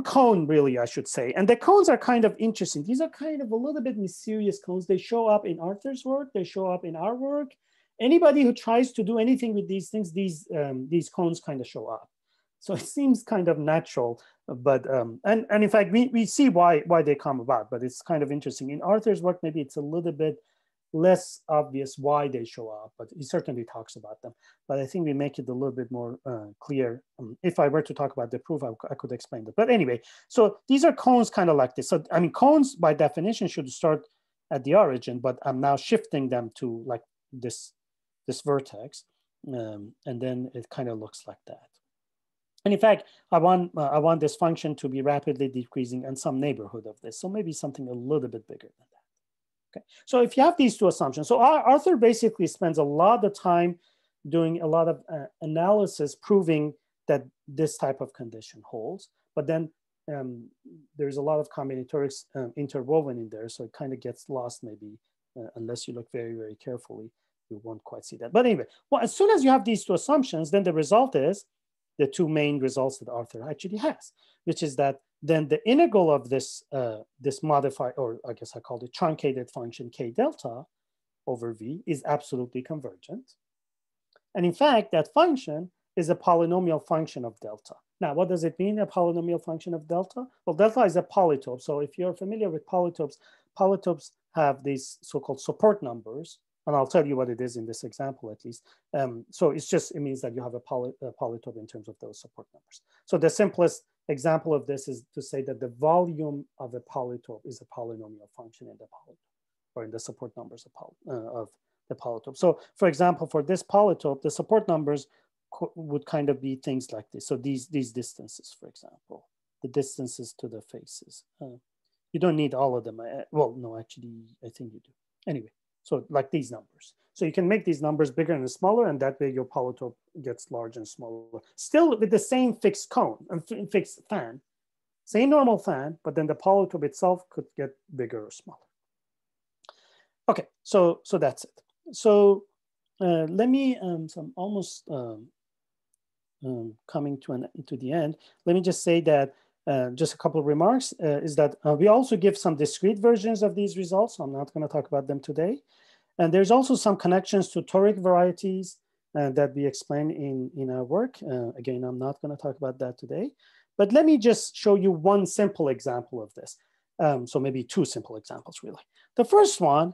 cone, really, I should say. And the cones are kind of interesting. These are kind of a little bit mysterious cones. They show up in Arthur's work. They show up in our work. Anybody who tries to do anything with these things, these cones kind of show up. So it seems kind of natural, but and in fact we see why they come about, but it's kind of interesting. In Arthur's work, maybe it's a little bit less obvious why they show up, but he certainly talks about them. But I think we make it a little bit more clear. If I were to talk about the proof, I could explain that. But anyway, so these are cones kind of like this. So I mean, cones by definition should start at the origin, but I'm now shifting them to like this vertex, and then it kind of looks like that. And in fact, I want this function to be rapidly decreasing in some neighborhood of this. So maybe something a little bit bigger than that. Okay. So if you have these two assumptions, so Arthur basically spends a lot of time doing a lot of analysis proving that this type of condition holds. But then there's a lot of combinatorics interwoven in there. So it kind of gets lost maybe unless you look very, very carefully, you won't quite see that. But anyway, well, as soon as you have these two assumptions, then the result is the two main results that Arthur actually has, which is that then the integral of this this modified, or I guess I called it truncated function K delta over V is absolutely convergent. And in fact, that function is a polynomial function of delta. Now, what does it mean, a polynomial function of delta? Well, delta is a polytope. So if you're familiar with polytopes, polytopes have these so-called support numbers. And I'll tell you what it is in this example, at least. So it means that you have a polytope in terms of those support numbers. So the simplest example of this is to say that the volume of a polytope is a polynomial function in the polytope, or in the support numbers of the polytope. So for example, for this polytope, the support numbers would kind of be things like this. So these distances, for example, the distances to the faces. You don't need all of them. Well, no, actually, I think you do. Anyway. So like these numbers. So you can make these numbers bigger and smaller, and that way your polytope gets larger and smaller. Still with the same fixed cone and fixed fan, same normal fan, but then the polytope itself could get bigger or smaller. Okay, so that's it. So let me, so I'm almost coming to the end. Let me just say that just a couple of remarks is that we also give some discrete versions of these results. So I'm not going to talk about them today. And there's also some connections to toric varieties that we explain in our work. Again, I'm not going to talk about that today. But let me just show you one simple example of this. So maybe two simple examples, really. The first one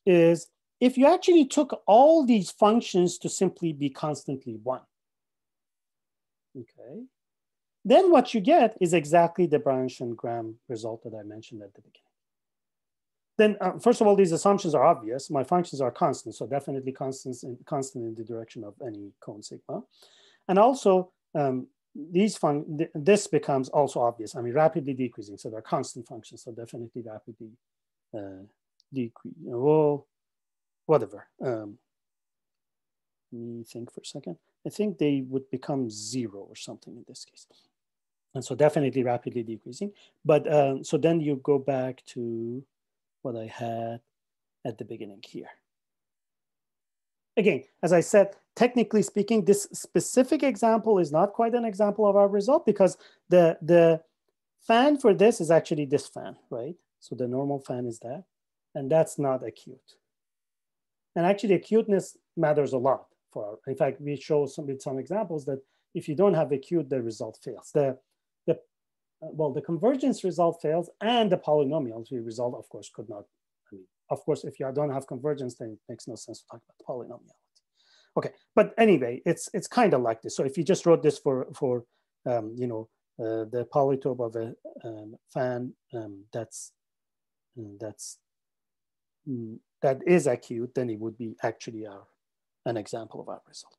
is if you actually took all these functions to simply be constantly 1. Okay. Then what you get is exactly the Branch and Graham result that I mentioned at the beginning. Then first of all, these assumptions are obvious. My functions are constant, so definitely constant in the direction of any cone sigma. And also, this becomes also obvious. I mean, rapidly decreasing, so they're constant functions, so definitely rapidly decrease. Well, whatever. Let me think for a second. I think they would become 0 or something in this case. And so definitely rapidly decreasing. But so then you go back to what I had at the beginning here. Again, as I said, technically speaking, this specific example is not quite an example of our result because the fan for this is actually this fan, right? So the normal fan is that, and that's not acute. And actually acuteness matters a lot for, in fact, we show with some examples that if you don't have acute, the result fails. Well, the convergence result fails, and the polynomial result, of course, could not. I mean, of course, if you don't have convergence, then it makes no sense to talk about polynomiality. Okay, but anyway, it's kind of like this. So if you just wrote this for the polytope of a fan that is acute, then it would be actually an example of our result.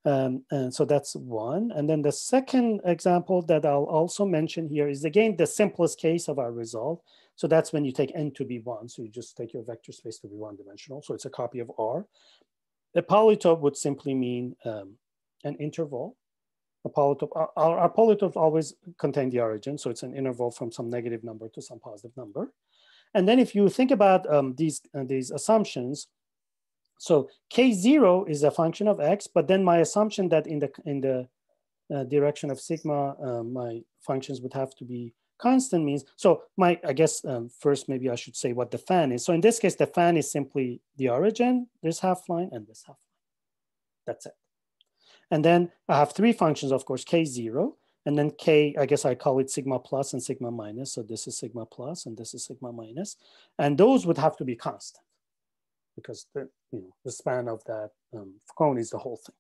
And so that's one. And then the second example that I'll also mention here is, again, the simplest case of our result. So that's when you take n to be 1. So you just take your vector space to be 1-dimensional. So it's a copy of R. The polytope would simply mean an interval. A polytope, our polytopes always contain the origin. So it's an interval from some negative number to some positive number. And then if you think about these assumptions, so K0 is a function of X, but then my assumption that in the direction of sigma, my functions would have to be constant means, so I guess first maybe I should say what the fan is. So in this case, the fan is simply the origin, this half line and this half line. That's it. And then I have 3 functions, of course, K0, and then K, I guess I call it sigma plus and sigma minus. So this is sigma plus and this is sigma minus. And those would have to be constant, because the span of that cone is the whole thing.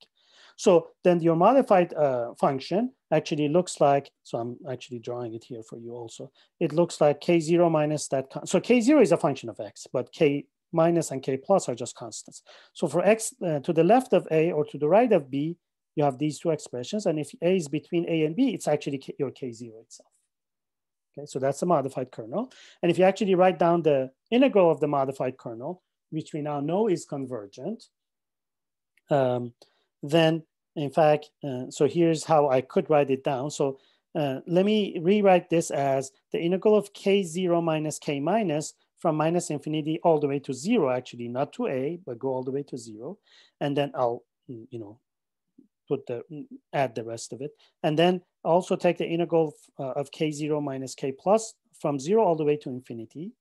So then your modified function actually looks like, so I'm actually drawing it here for you also. It looks like K0 minus that. So K0 is a function of X, but K minus and K plus are just constants. So for X to the left of A or to the right of B, you have these 2 expressions. And if A is between A and B, it's actually your K0 itself. Okay, so that's the modified kernel. And if you actually write down the integral of the modified kernel, which we now know is convergent, then in fact, so here's how I could write it down. So let me rewrite this as the integral of K0 minus K minus from minus infinity all the way to 0, actually not to A, but go all the way to 0. And then I'll, add the rest of it. And then also take the integral of K0 minus K plus from 0 all the way to infinity.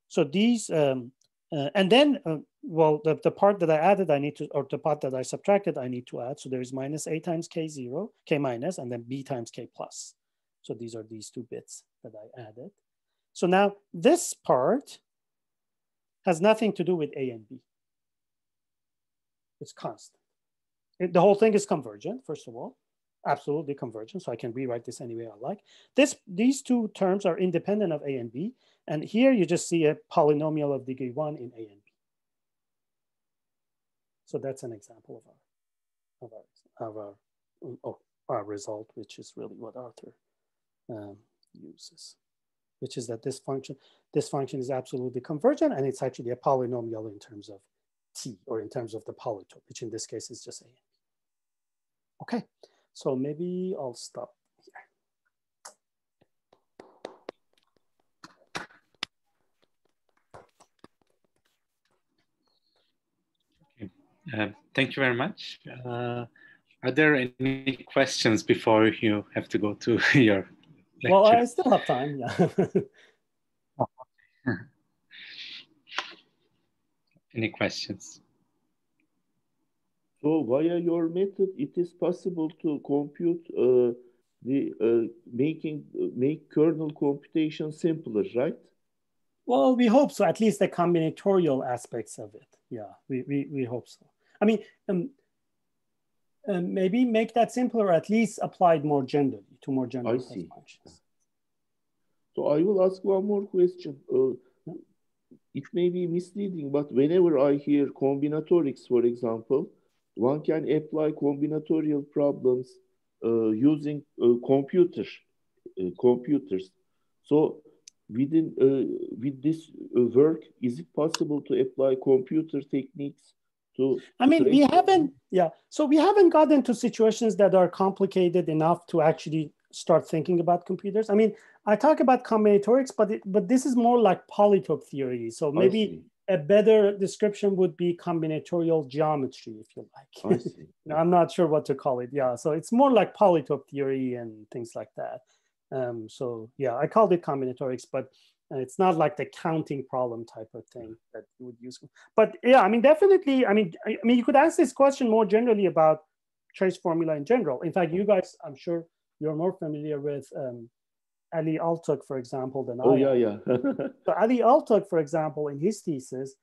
So these, and then, well, the part that I added, I need to, or the part that I subtracted, I need to add. So there is minus A times K0, K minus, and then B times K plus. So these are these 2 bits that I added. So now this part has nothing to do with A and B. It's constant. The whole thing is convergent, first of all, absolutely convergent. So I can rewrite this any way I like. These 2 terms are independent of A and B. And here you just see a polynomial of degree 1 in A and B. So that's an example of our result, which is really what Arthur uses, which is that this function is absolutely convergent, and it's actually a polynomial in terms of T, or in terms of the polytope, which in this case is just A and B. Okay, so maybe I'll stop here. Okay. Thank you very much. Are there any questions before you have to go to your lecture? Well, I still have time, yeah. Any questions? So via your method, it is possible to compute make kernel computation simpler, right? Well, we hope so. At least the combinatorial aspects of it. Yeah, we hope so. I mean, maybe make that simpler, or at least applied more generally to more general functions. So I will ask one more question. It may be misleading, but whenever I hear combinatorics, for example, one can apply combinatorial problems using computers. So with this work, is it possible to apply computer techniques to? I mean, we haven't, yeah. So we haven't gotten to situations that are complicated enough to actually start thinking about computers. I mean, I talk about combinatorics, but this is more like polytope theory. So maybe a better description would be combinatorial geometry, if you like. I see. I'm not sure what to call it. Yeah, so it's more like polytope theory and things like that. So yeah, I called it combinatorics, but it's not like the counting problem type of thing that you would use. But yeah, I mean, definitely, I mean, you could ask this question more generally about trace formula in general. In fact, you guys, I'm sure you're more familiar with Ali Altuk, for example, than I am. Yeah. So Ali Altuk, for example, in his thesis,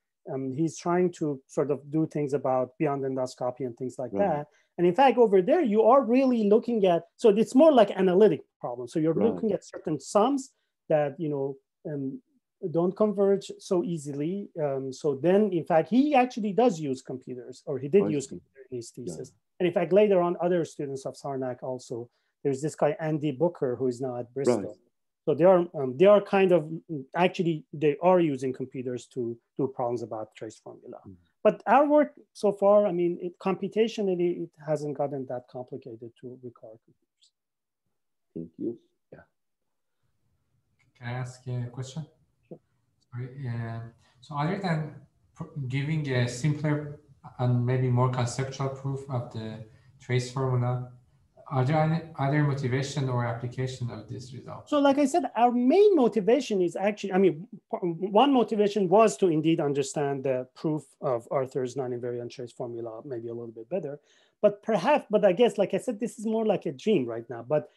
he's trying to sort of do things about beyond endoscopy and things like that. And in fact, over there, you are really looking at, so it's more like analytic problem. So you're looking at certain sums that, you know, don't converge so easily. So then, in fact, he actually does use computers, or he did use computers in his thesis. And in fact, later on, other students of Sarnak also, there's this guy, Andy Booker, who is now at Bristol. So they are kind of, actually, they are using computers to do problems about trace formula. But our work so far, I mean, computationally, it hasn't gotten that complicated to require computers. Thank you. Yeah. Can I ask a question? Sure. Sorry. So other than giving a simpler and maybe more conceptual proof of the trace formula, are there any other motivation or application of this result? So like I said, our main motivation is actually, I mean, one motivation was to indeed understand the proof of Arthur's non-invariant trace formula maybe a little bit better. But perhaps, but I guess, like I said, this is more like a dream right now. But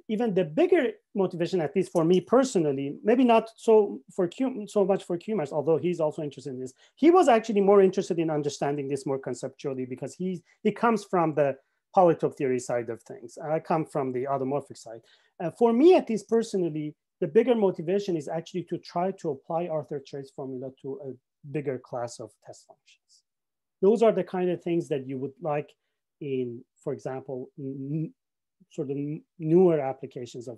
even the bigger motivation, at least for me personally, maybe not so much for Kumars, although he's also interested in this. He was actually more interested in understanding this more conceptually because he comes from the polytope theory side of things. I come from the automorphic side. For me, at least personally, the bigger motivation is actually to try to apply Arthur trace formula to a bigger class of test functions. Those are the kind of things that you would like in, for example, sort of newer applications of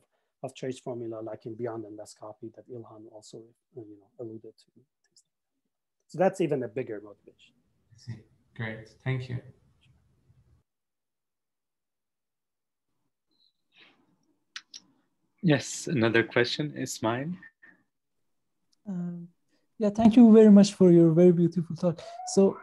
trace formula, like in beyond endoscopy that Ilhan also alluded to. So that's even a bigger motivation. I see. Great, thank you. Yes, another question is mine. Yeah, thank you very much for your very beautiful talk. So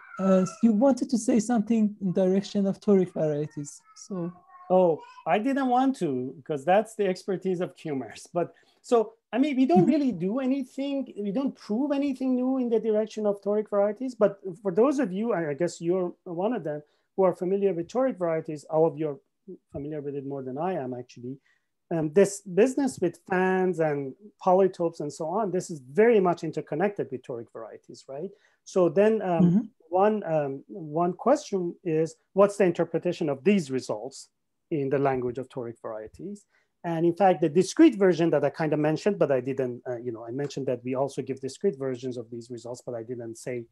you wanted to say something in direction of toric varieties. So. Oh, I didn't want to, because that's the expertise of Kumars. But so, I mean, we don't really do anything, we don't prove anything new in the direction of toric varieties. But for those of you, I guess you're one of them, who are familiar with toric varieties, all of you are familiar with it more than I am, actually. This business with fans and polytopes and so on, this is very much interconnected with toric varieties, right? So then one question is, what's the interpretation of these results in the language of toric varieties? And in fact, the discrete version that I kind of mentioned, but I didn't, I mentioned that we also give discrete versions of these results, but I didn't say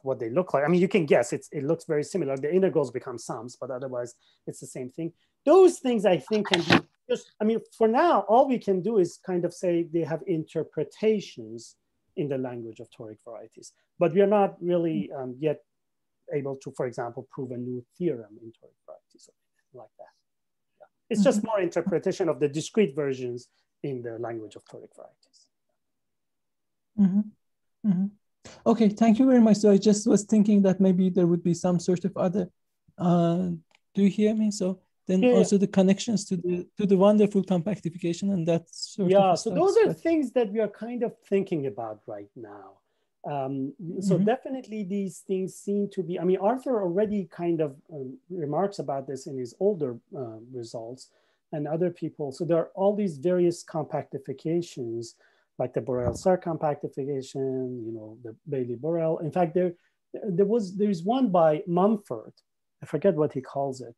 what they look like. I mean, you can guess, it looks very similar. The integrals become sums, but otherwise it's the same thing. Those things I think can be just, I mean, for now, all we can do is kind of say they have interpretations in the language of toric varieties, but we are not really yet able to, for example, prove a new theorem in toric varieties or like that. Yeah. It's just more interpretation of the discrete versions in the language of toric varieties. Okay, thank you very much. So I just was thinking that maybe there would be some sort of other, do you hear me? So then also the connections to the wonderful compactification and that sort of so those are things that we are kind of thinking about right now. So definitely these things seem to be, I mean, Arthur already kind of remarks about this in his older results and other people. So there are all these various compactifications, like the Borel-Serre compactification, the Bailey-Borel. In fact, there's one by Mumford. I forget what he calls it.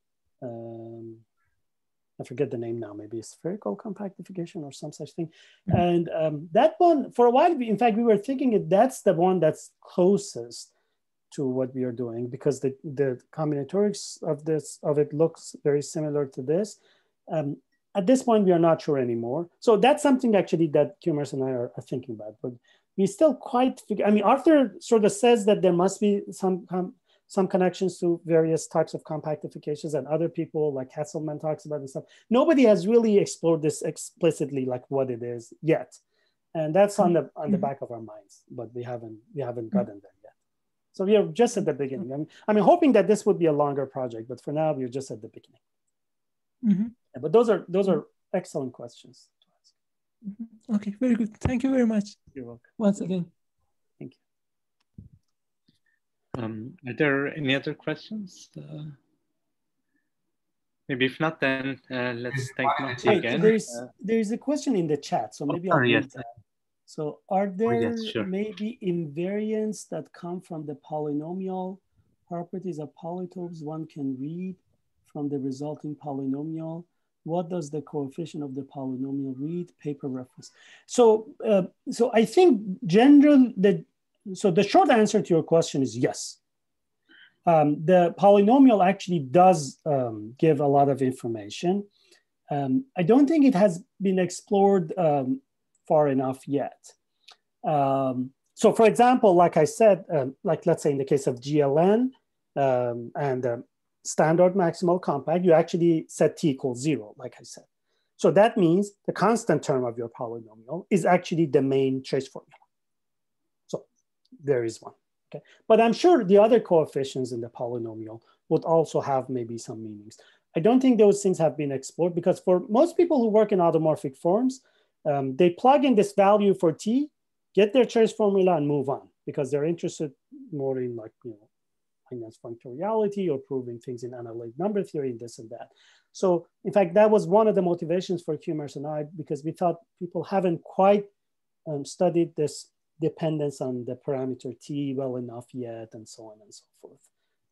I forget the name now, maybe spherical compactification or some such thing. And that one, for a while, in fact, we were thinking that's the one that's closest to what we are doing, because the combinatorics of it looks very similar to this. At this point, we are not sure anymore. So that's something actually that Kumars and I are thinking about, but we still quite figure, I mean, Arthur sort of says that there must be some connections to various types of compactifications, and other people like Hasselman talks about this stuff. Nobody has really explored this explicitly, like what it is yet. And that's on the back of our minds, but we haven't gotten there yet. So we are just at the beginning. I mean, hoping that this would be a longer project, but for now we're just at the beginning. Yeah, but those are excellent questions to ask. Okay, very good. Thank you very much. You're welcome. Once again. Thank you. Are there any other questions? Maybe if not, then let's thank Mahdi again. There's a question in the chat, so maybe I'll read that. So are there maybe invariants that come from the polynomial properties of polytopes one can read from the resulting polynomial? What does the coefficient of the polynomial read? Paper reference. So, so I think the short answer to your question is yes. The polynomial actually does give a lot of information. I don't think it has been explored far enough yet. So for example, like I said, like let's say in the case of GLN and standard maximal compact, you actually set t equals 0, like I said. So that means the constant term of your polynomial is actually the main trace formula. So there is one. Okay. But I'm sure the other coefficients in the polynomial would also have maybe some meanings. I don't think those things have been explored because for most people who work in automorphic forms, they plug in this value for t, get their trace formula and move on because they're interested more in like, you know, Heinz functoriality or proving things in analytic number theory and this and that. So in fact, that was one of the motivations for Kumars and I, because we thought people haven't quite studied this dependence on the parameter t well enough yet, and so on and so forth.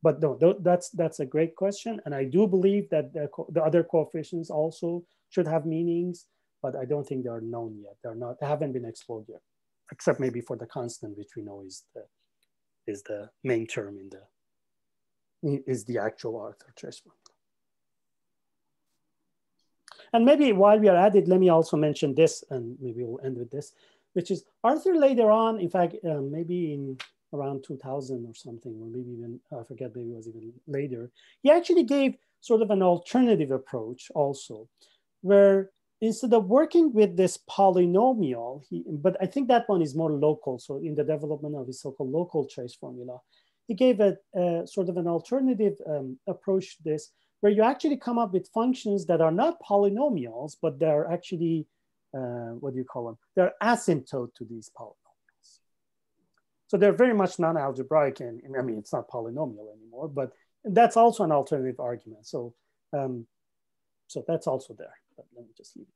But no, that's a great question, and I do believe that the other coefficients also should have meanings, but I don't think they are known yet. They haven't been explored yet, except maybe for the constant, which we know is the main term is the actual Arthur trace formula. And maybe while we are at it, let me also mention this, and maybe we'll end with this, which is Arthur later on, in fact, maybe in around 2000 or something, or maybe even, I forget, maybe it was even later, he actually gave sort of an alternative approach also, where instead of working with this polynomial, but I think that one is more local. So in the development of his so-called local trace formula, he gave a sort of an alternative approach to this, where you actually come up with functions that are not polynomials, but they're actually, what do you call them? They're asymptote to these polynomials. So they're very much non-algebraic, and I mean, it's not polynomial anymore, but that's also an alternative argument. So, so that's also there, but let me just leave it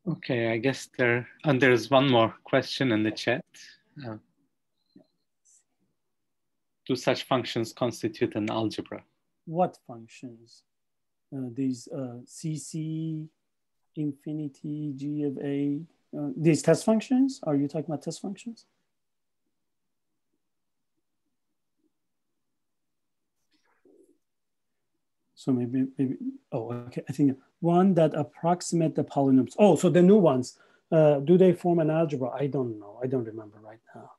at that. Okay, I guess there's one more question in the chat. Do such functions constitute an algebra? What functions? These CC, infinity, G of A, these test functions? Are you talking about test functions? So maybe, oh, okay. I think one that approximate the polynomials. Oh, so the new ones, do they form an algebra? I don't know. I don't remember right now.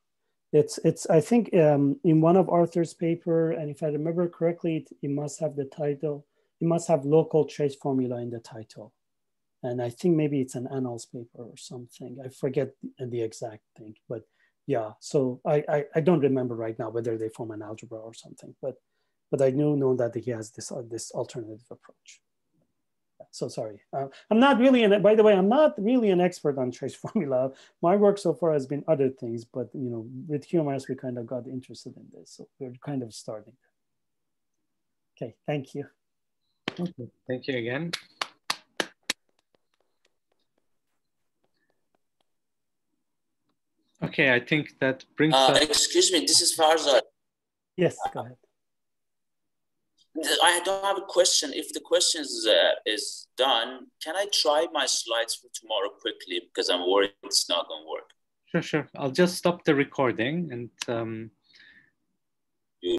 It's I think in one of Arthur's paper, and if I remember correctly, it must have the title. It must have local trace formula in the title. And I think maybe it's an annals paper or something. I forget the exact thing, but yeah. So I don't remember right now whether they form an algebra or something, but I know that he has this alternative approach. So sorry, I'm not really by the way, I'm not really an expert on trace formula. My work so far has been other things, but you know, with Kumars, we kind of got interested in this. So we're kind of starting. Okay, thank you. Okay, thank you again. Okay, I think that brings us... Excuse me, this is Farzad. Yes, go ahead. I don't have a question. If the question is done, can I try my slides for tomorrow quickly? Because I'm worried it's not going to work. Sure. I'll just stop the recording and